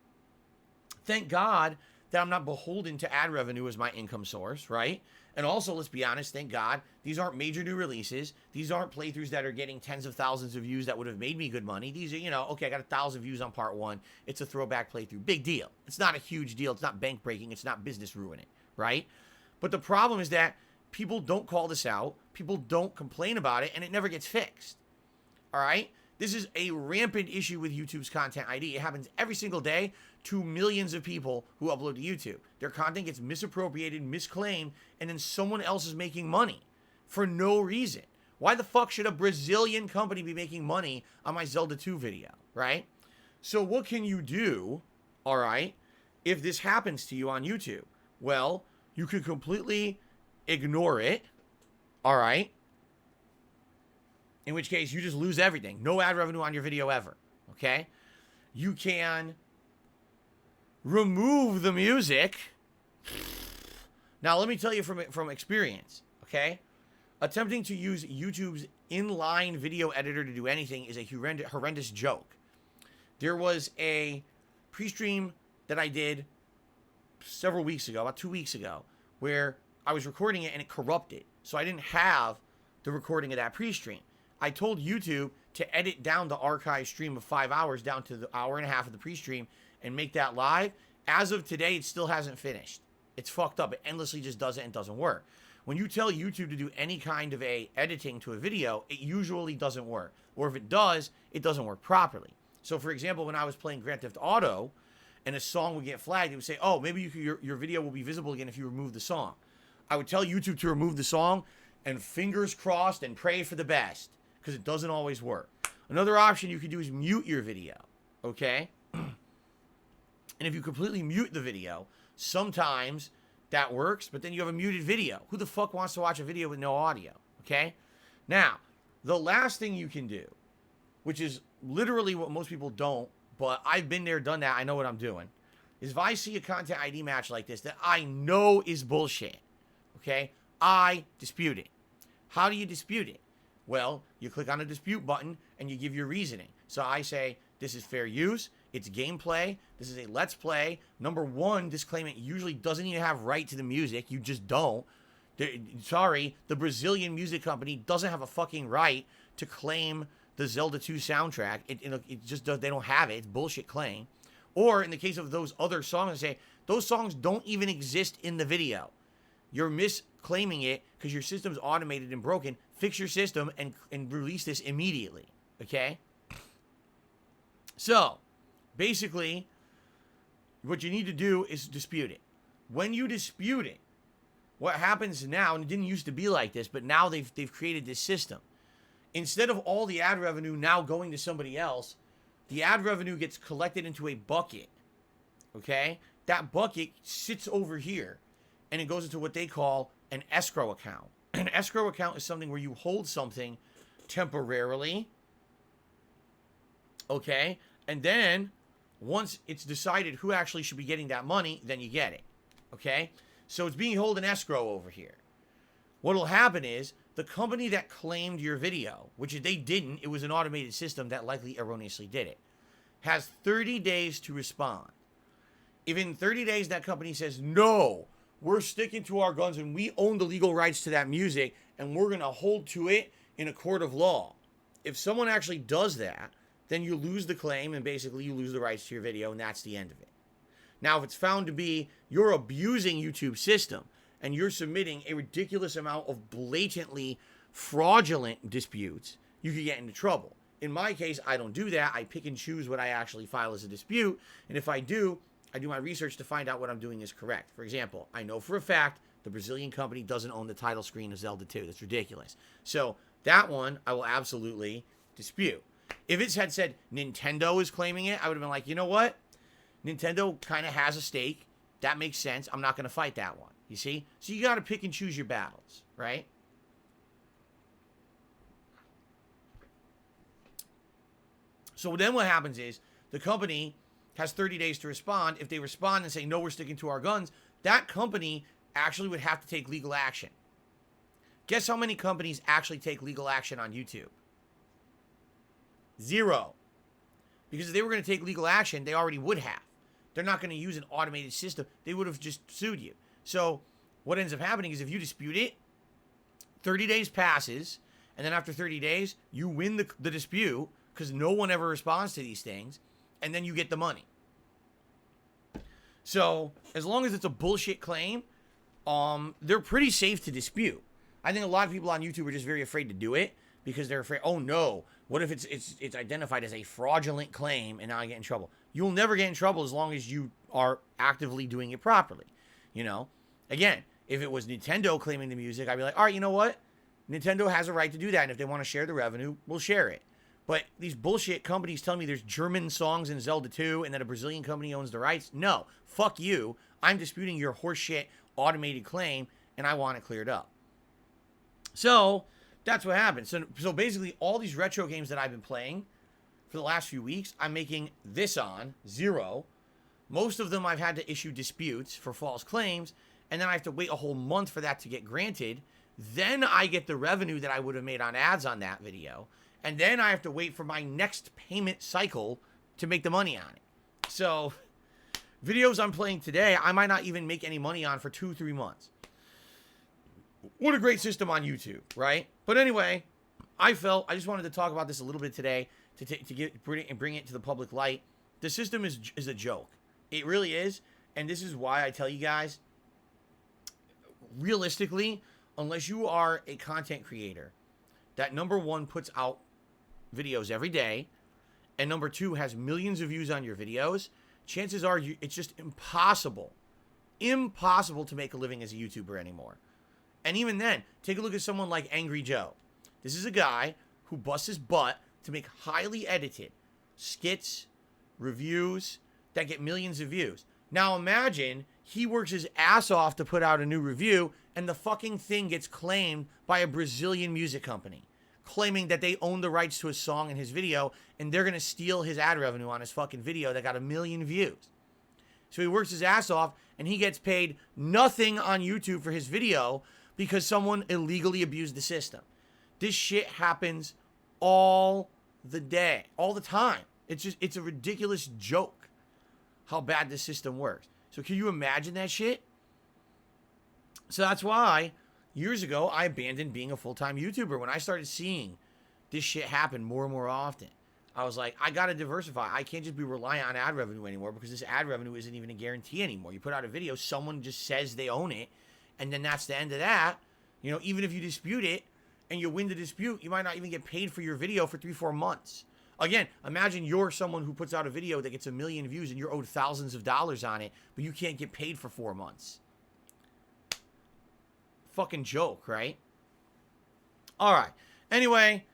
Thank God that I'm not beholden to ad revenue as my income source, right? And also, let's be honest, thank God, these aren't major new releases. These aren't playthroughs that are getting tens of thousands of views that would have made me good money. These are, okay, I got 1,000 views on part 1. It's a throwback playthrough. Big deal. It's not a huge deal. It's not bank breaking. It's not business ruining, right? But the problem is that people don't call this out. People don't complain about it, and it never gets fixed. All right? This is a rampant issue with YouTube's Content ID. It happens every single day to millions of people who upload to YouTube. Their content gets misappropriated, misclaimed, and then someone else is making money for no reason. Why the fuck should a Brazilian company be making money on my Zelda 2 video, right? So what can you do, all right, if this happens to you on YouTube? Well, you can completely ignore it, all right? In which case, you just lose everything. No ad revenue on your video ever, okay? You can remove the music. Now, let me tell you from experience, okay? Attempting to use YouTube's inline video editor to do anything is a horrendous joke. There was a pre-stream that I did several weeks ago, about 2 weeks ago, where I was recording it and it corrupted. So I didn't have the recording of that pre-stream. I told YouTube to edit down the archive stream of 5 hours down to the hour and a half of the pre-stream and make that live. As of today, it still hasn't finished. It's fucked up. It endlessly just does it and doesn't work. When you tell YouTube to do any kind of a editing to a video, it usually doesn't work. Or if it does, it doesn't work properly. So for example, when I was playing Grand Theft Auto and a song would get flagged, it would say, oh, maybe your video will be visible again if you remove the song. I would tell YouTube to remove the song and fingers crossed and pray for the best, because it doesn't always work. Another option you could do is mute your video, okay? And if you completely mute the video, sometimes That works, but then you have a muted video. Who the fuck wants to watch a video with no audio? Okay? Now, the last thing you can do, which is literally what most people don't, but I've been there, done that, I know what I'm doing, is if I see a content ID match like this that I know is bullshit, okay, I dispute it. How do you dispute it? Well, you click on the dispute button and you give your reasoning. So I say, this is fair use, it's gameplay, this is a let's play. Number one, this claimant usually doesn't even have right to the music, you just don't. Sorry, the Brazilian music company doesn't have a fucking right to claim the Zelda 2 soundtrack. It just does, they don't have it. It's bullshit claim. Or in the case of those other songs, I say, those songs don't even exist in the video. You're misclaiming it because your system's automated and broken. Fix your system and release this immediately. Okay? So, basically, what you need to do is dispute it. When you dispute it, what happens now, and it didn't used to be like this, but now they've created this system. Instead of all the ad revenue now going to somebody else, the ad revenue gets collected into a bucket. Okay? That bucket sits over here, and it goes into what they call an escrow account. An escrow account is something where you hold something temporarily. Okay? And then, once it's decided who actually should be getting that money, then you get it. Okay? So it's being held in escrow over here. What'll happen is, the company that claimed your video, which they didn't, it was an automated system that likely erroneously did it, has 30 days to respond. If in 30 days that company says, no, we're sticking to our guns and we own the legal rights to that music and we're going to hold to it in a court of law. If someone actually does that, then you lose the claim and basically you lose the rights to your video and that's the end of it. Now, if it's found to be you're abusing YouTube's system and you're submitting a ridiculous amount of blatantly fraudulent disputes, you could get into trouble. In my case, I don't do that. I pick and choose what I actually file as a dispute. And if I do my research to find out what I'm doing is correct. For example, I know for a fact the Brazilian company doesn't own the title screen of Zelda 2. That's ridiculous. So that one I will absolutely dispute. If it had said Nintendo is claiming it, I would have been like, you know what? Nintendo kind of has a stake. That makes sense. I'm not going to fight that one. You see? So you got to pick and choose your battles, right? So then what happens is the company has 30 days to respond. If they respond and say, no, we're sticking to our guns, that company actually would have to take legal action. Guess how many companies actually take legal action on YouTube? 0. Because if they were going to take legal action, they already would have. They're not going to use an automated system. They would have just sued you. So what ends up happening is if you dispute it, 30 days passes, and then after 30 days, you win the dispute because no one ever responds to these things, and then you get the money. So as long as it's a bullshit claim, they're pretty safe to dispute. I think a lot of people on YouTube are just very afraid to do it because they're afraid, oh no, what if it's identified as a fraudulent claim and now I get in trouble? You'll never get in trouble as long as you are actively doing it properly. You know? Again, if it was Nintendo claiming the music, I'd be like, all right, you know what? Nintendo has a right to do that, and if they want to share the revenue, we'll share it. But these bullshit companies telling me there's German songs in Zelda 2 and that a Brazilian company owns the rights, no, fuck you. I'm disputing your horseshit automated claim, and I want it cleared up. So that's what happened. So basically, all these retro games that I've been playing for the last few weeks, I'm making this on 0. Most of them I've had to issue disputes for false claims, and then I have to wait a whole month for that to get granted. Then I get the revenue that I would have made on ads on that video. And then I have to wait for my next payment cycle to make the money on it. So, videos I'm playing today, I might not even make any money on for 2-3 months. What a great system on YouTube, right? But anyway, I just wanted to talk about this a little bit today to bring it to the public light. The system is a joke. It really is. And this is why I tell you guys, realistically, unless you are a content creator that, number one, puts out videos every day, and number two, has millions of views on your videos, chances are it's just impossible to make a living as a YouTuber anymore. And even then, take a look at someone like Angry Joe. This is a guy who busts his butt to make highly edited skits, reviews that get millions of views. Now imagine he works his ass off to put out a new review, and the fucking thing gets claimed by a Brazilian music company, claiming that they own the rights to his song and his video, and they're going to steal his ad revenue on his fucking video that got 1 million views. So he works his ass off, and he gets paid nothing on YouTube for his video because someone illegally abused the system. This shit happens all the time. It's a ridiculous joke how bad this system works. So can you imagine that shit? So that's why years ago I abandoned being a full-time YouTuber. When I started seeing this shit happen more and more often, I was like, I gotta diversify. I can't just be reliant on ad revenue anymore, because this ad revenue isn't even a guarantee anymore. You put out a video, someone just says they own it, and then that's the end of that. You know, even if you dispute it and you win the dispute, you might not even get paid for your video for 3-4 months. Again, imagine you're someone who puts out a video that gets 1 million views and you're owed thousands of dollars on it, but you can't get paid for 4 months. Fucking joke, right? All right. Anyway,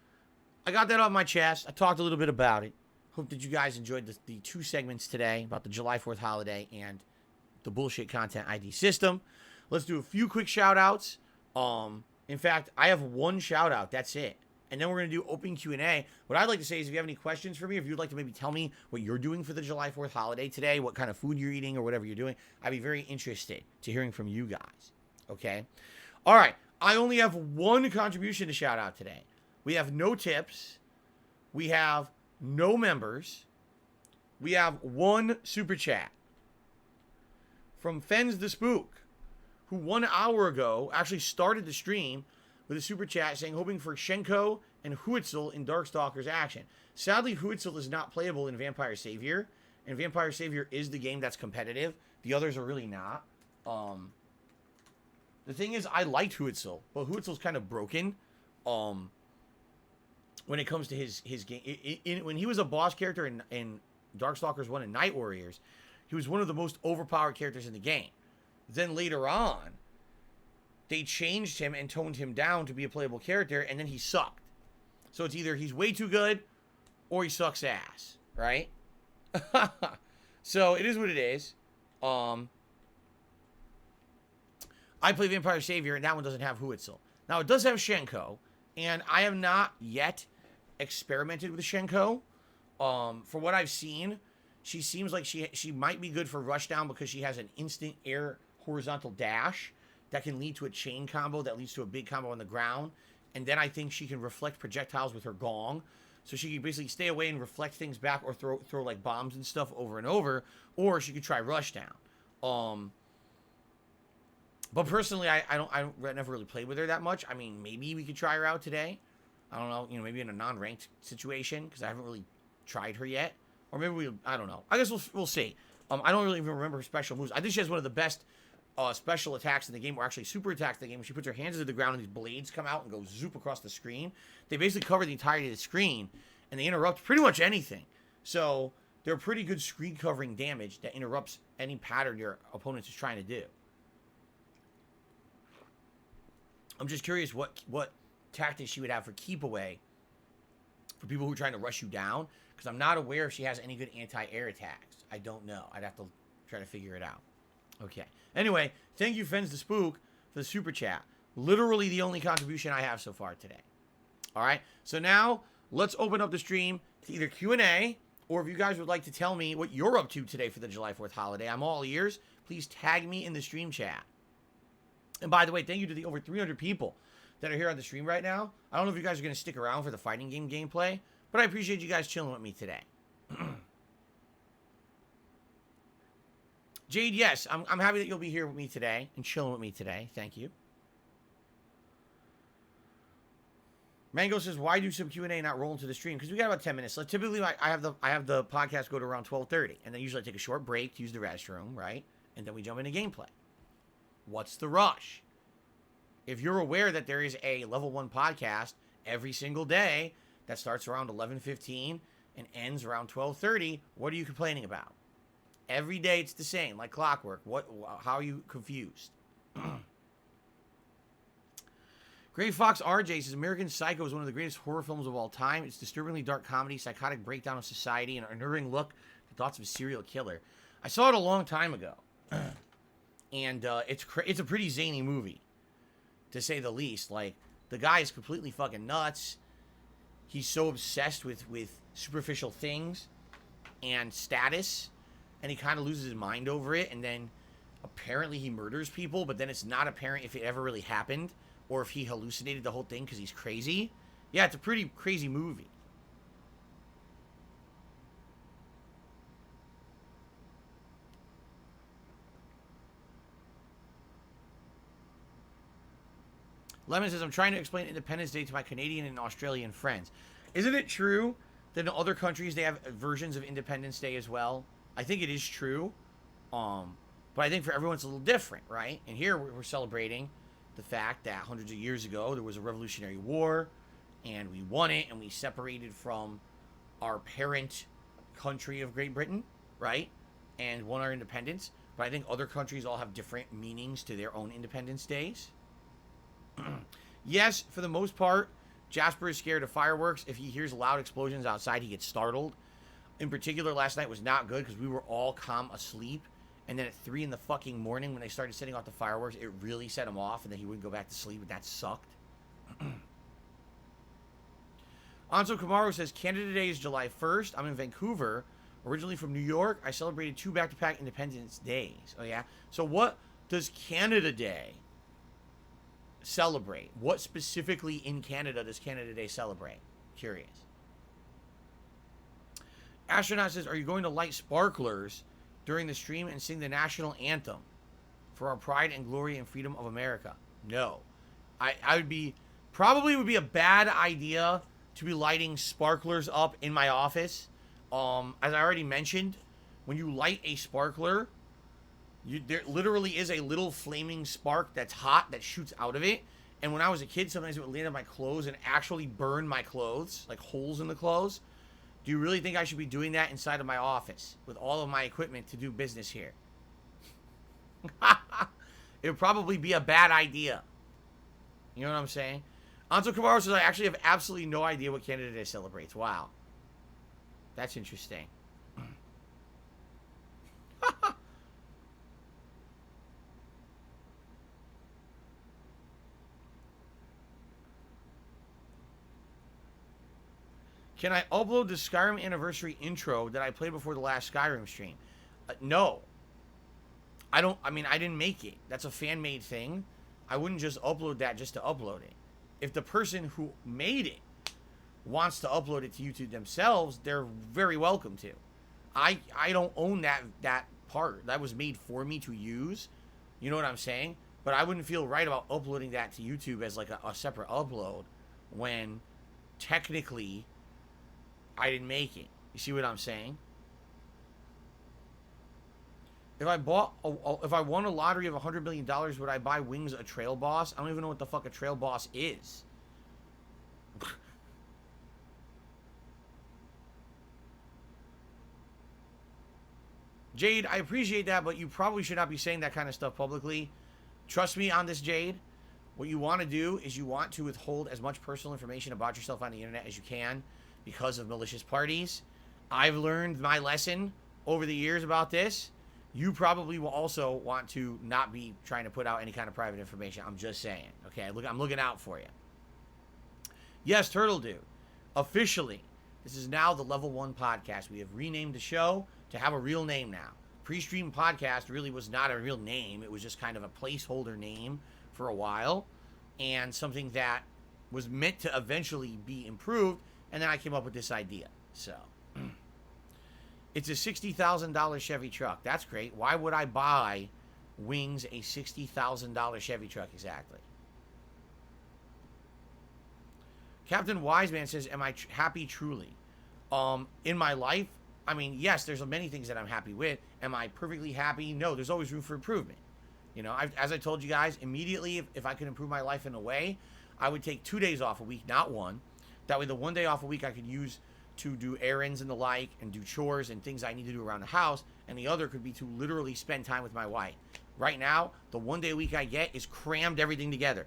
I got that off my chest. I talked a little bit about it. Hope that you guys enjoyed the 2 segments today about the July 4th holiday and the bullshit content ID system. Let's do a few quick shout outs. In fact, I have 1 shout out. That's it. And then we're going to do open Q&A. What I'd like to say is, if you have any questions for me, if you'd like to maybe tell me what you're doing for the July 4th holiday today, what kind of food you're eating or whatever you're doing, I'd be very interested to hearing from you guys. Okay? All right. I only have 1 contribution to shout out today. We have no tips. We have no members. We have 1 super chat from Fens the Spook, who 1 hour ago actually started the stream with a super chat saying, hoping for Shenko and Huitzel in Darkstalkers action. Sadly, Huitzel is not playable in Vampire Savior, and Vampire Savior is the game that's competitive. The others are really not. The thing is, I liked Huitzel, but Huitzel's kind of broken when it comes to his game. When he was a boss character in Darkstalkers 1 and Night Warriors, he was one of the most overpowered characters in the game. Then later on, they changed him and toned him down to be a playable character, and then he sucked. So it's either he's way too good or he sucks ass, right? So it is what it is. I play Vampire Savior, and that one doesn't have Huitzel. Now, it does have Shenko, and I have not yet experimented with Shenko. For what I've seen, she seems like she might be good for rushdown because she has an instant air horizontal dash that can lead to a chain combo that leads to a big combo on the ground. And then I think she can reflect projectiles with her gong. So she can basically stay away and reflect things back, or throw like bombs and stuff over and over. Or she could try rushdown. But personally, I never really played with her that much. I mean, maybe we could try her out today. I don't know, maybe in a non-ranked situation, because I haven't really tried her yet. Or maybe I don't know. I guess we'll see. I don't really even remember her special moves. I think she has one of the best special attacks in the game, or actually super attacks in the game, when she puts her hands to the ground and these blades come out and go zoop across the screen. They basically cover the entirety of the screen, and they interrupt pretty much anything. So they're pretty good screen covering damage that interrupts any pattern your opponent is trying to do. I'm just curious what tactics she would have for keep away for people who are trying to rush you down, because I'm not aware if she has any good anti-air attacks. I don't know. I'd have to try to figure it out. Okay. Anyway, thank you, Fens the Spook, for the super chat. Literally the only contribution I have so far today. All right. So now let's open up the stream to either Q&A, or if you guys would like to tell me what you're up to today for the July 4th holiday, I'm all ears. Please tag me in the stream chat. And by the way, thank you to the over 300 people that are here on the stream right now. I don't know if you guys are going to stick around for the fighting game gameplay, but I appreciate you guys chilling with me today. Jade, yes, I'm happy that you'll be here with me today and chilling with me today. Thank you. Mango says, why do some Q&A not roll into the stream? Because we got about 10 minutes. So typically, I have the podcast go to around 12:30, and then usually I take a short break to use the restroom, right? And then we jump into gameplay. What's the rush? If you're aware that there is a level 1 podcast every single day that starts around 11:15 and ends around 12:30, what are you complaining about? Every day it's the same, like clockwork. How are you confused? Gray Fox RJ says, American Psycho is one of the greatest horror films of all time. It's disturbingly dark comedy, psychotic breakdown of society, and an unnerving look at the thoughts of a serial killer. I saw it a long time ago, and it's a pretty zany movie, to say the least. Like, the guy is completely fucking nuts. He's so obsessed with superficial things and status, and he kind of loses his mind over it, and then apparently he murders people, but then it's not apparent if it ever really happened or if he hallucinated the whole thing because he's crazy. Yeah, it's a pretty crazy movie. Lemon says, I'm trying to explain Independence Day to my Canadian and Australian friends. Isn't it true that in other countries they have versions of Independence Day as well? I think it is true. But I think for everyone it's a little different, right? And here we're celebrating the fact that hundreds of years ago there was a Revolutionary War, and we won it, and we separated from our parent country of Great Britain, right? And won our independence. But I think other countries all have different meanings to their own Independence Days. Yes, for the most part, Jasper is scared of fireworks. If he hears loud explosions outside, he gets startled. In particular, last night was not good because we were all calm asleep. And then at 3 in the fucking morning, when they started setting off the fireworks, it really set him off, and then he wouldn't go back to sleep, and that sucked. Anso Camaro says, Canada Day is July 1st. I'm in Vancouver. Originally from New York, I celebrated 2 back-to-back Independence Days. Oh, yeah? So what does Canada Day celebrate? What specifically in Canada does Canada Day celebrate? Curious. Astronaut says, are you going to light sparklers during the stream and sing the national anthem for our pride and glory and freedom of America? No. I would be, probably would be a bad idea to be lighting sparklers up in my office. As I already mentioned, when you light a sparkler, there literally is a little flaming spark that's hot that shoots out of it. And when I was a kid, sometimes it would land on my clothes and actually burn my clothes, like holes in the clothes. Do you really think I should be doing that inside of my office with all of my equipment to do business here? It would probably be a bad idea. You know what I'm saying? Anto Camaro says, I actually have absolutely no idea what Canada Day celebrates. Wow. That's interesting. Can I upload the Skyrim anniversary intro that I played before the last Skyrim stream? No. I didn't make it. That's a fan-made thing. I wouldn't just upload that just to upload it. If the person who made it wants to upload it to YouTube themselves, they're very welcome to. I don't own that part. That was made for me to use. You know what I'm saying? But I wouldn't feel right about uploading that to YouTube as like a separate upload when technically I didn't make it. You see what I'm saying? If I won a lottery of $100 million, would I buy Wings a Trail Boss? I don't even know what the fuck a Trail Boss is. Jade, I appreciate that, but you probably should not be saying that kind of stuff publicly. Trust me on this, Jade. What you want to do is you want to withhold as much personal information about yourself on the internet as you can because of malicious parties. I've learned my lesson over the years about this. You probably will also want to not be trying to put out any kind of private information. I'm just saying. Okay, I'm looking out for you. Yes, Turtle Dude. Officially, this is now the Level 1 podcast. We have renamed the show to have a real name now. Pre-stream podcast really was not a real name. It was just kind of a placeholder name for a while. And something that was meant to eventually be improved. And then I came up with this idea. So... It's a $60,000 Chevy truck. That's great. Why would I buy Wings a $60,000 Chevy truck exactly? Captain Wiseman says, am I happy truly? In my life, I mean, yes, there's many things that I'm happy with. Am I perfectly happy? No, there's always room for improvement. You know, as I told you guys, immediately, if I could improve my life in a way, I would take 2 days off a week, not one. That way, the 1 day off a week I could use to do errands and the like and do chores and things I need to do around the house, and the other could be to literally spend time with my wife. Right now, the 1 day a week I get is crammed everything together.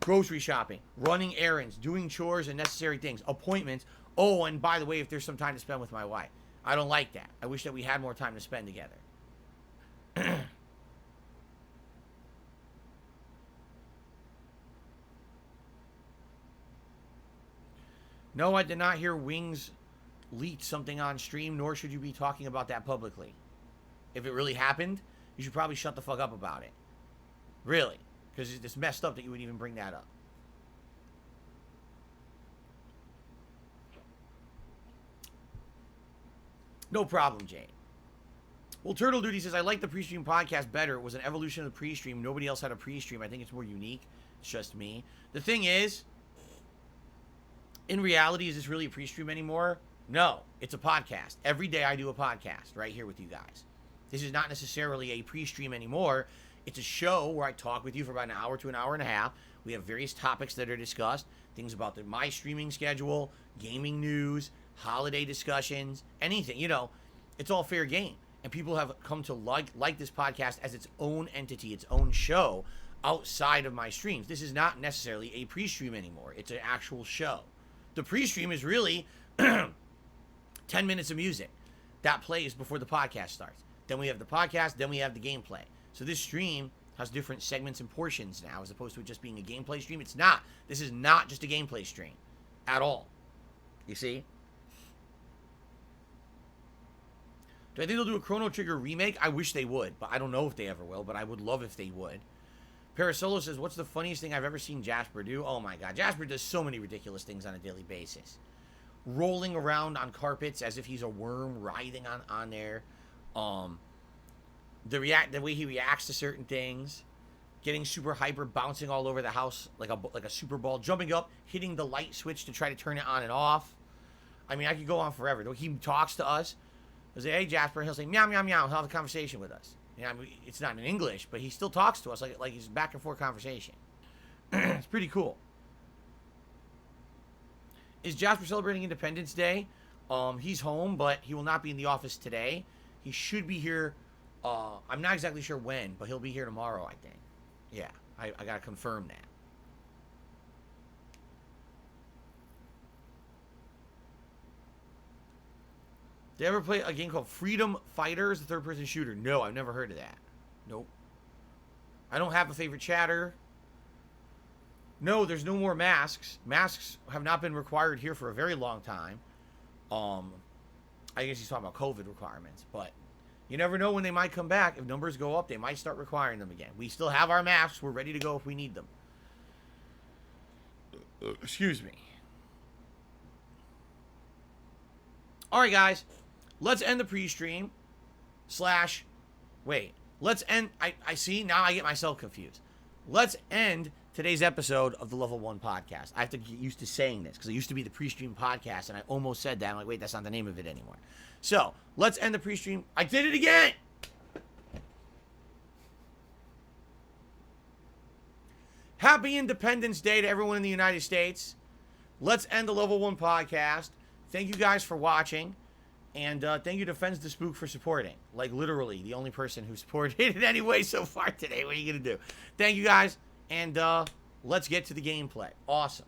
Grocery shopping, running errands, doing chores and necessary things, appointments. Oh, and by the way, if there's some time to spend with my wife. I don't like that. I wish that we had more time to spend together. No, I did not hear Wings leaked something on stream, nor should you be talking about that publicly. If it really happened, you should probably shut the fuck up about it. Really. Because it's messed up that you would even bring that up. No problem, Jane. Well, Turtle Duty says, I like the pre-stream podcast better. It was an evolution of the pre-stream. Nobody else had a pre-stream. I think it's more unique. It's just me. The thing is, in reality, is this really a pre-stream anymore? No, it's a podcast. Every day I do a podcast right here with you guys. This is not necessarily a pre-stream anymore. It's a show where I talk with you for about an hour to an hour and a half. We have various topics that are discussed. Things about my streaming schedule, gaming news, holiday discussions, anything. You know, it's all fair game. And people have come to like this podcast as its own entity, its own show outside of my streams. This is not necessarily a pre-stream anymore. It's an actual show. The pre-stream is really 10 minutes of music that plays before the podcast starts. Then we have the podcast, then we have the gameplay. So this stream has different segments and portions now, as opposed to it just being a gameplay stream. It's not. This is not just a gameplay stream at all. You see? Do I think they'll do a Chrono Trigger remake? I wish they would, but I don't know if they ever will, but I would love if they would. Parasolo says, what's the funniest thing I've ever seen Jasper do? Oh my god, Jasper does so many ridiculous things on a daily basis. Rolling around on carpets as if he's a worm, writhing on there. The way he reacts to certain things. Getting super hyper, bouncing all over the house like a super ball. Jumping up, hitting the light switch to try to turn it on and off. I mean, I could go on forever. He talks to us. He'll say, hey, Jasper. He'll say, meow, meow, meow. He'll have a conversation with us. Yeah, I mean, it's not in English, but he still talks to us like he's back and forth conversation. It's pretty cool. Is Jasper celebrating Independence Day? He's home, but he will not be in the office today. He should be here. I'm not exactly sure when, but he'll be here tomorrow, I think. Yeah, I gotta confirm that. Did you ever play a game called Freedom Fighters, the third-person shooter? No, I've never heard of that. Nope. I don't have a favorite chatter. No, there's no more masks. Masks have not been required here for a very long time. I guess he's talking about COVID requirements, but you never know when they might come back. If numbers go up, they might start requiring them again. We still have our masks. We're ready to go if we need them. Excuse me. All right, guys. Let's end the pre-stream. Wait. Let's end. I see. Now I get myself confused. Let's end today's episode of the Level 1 podcast. I have to get used to saying this because it used to be the pre-stream podcast, and I almost said that. I'm like, wait, that's not the name of it anymore. So, let's end the pre-stream. I did it again! Happy Independence Day to everyone in the United States. Let's end the Level 1 podcast. Thank you guys for watching. And thank you to Fens the Spook for supporting. Like, literally, the only person who supported it in any way so far today. What are you going to do? Thank you guys. And let's get to the gameplay. Awesome.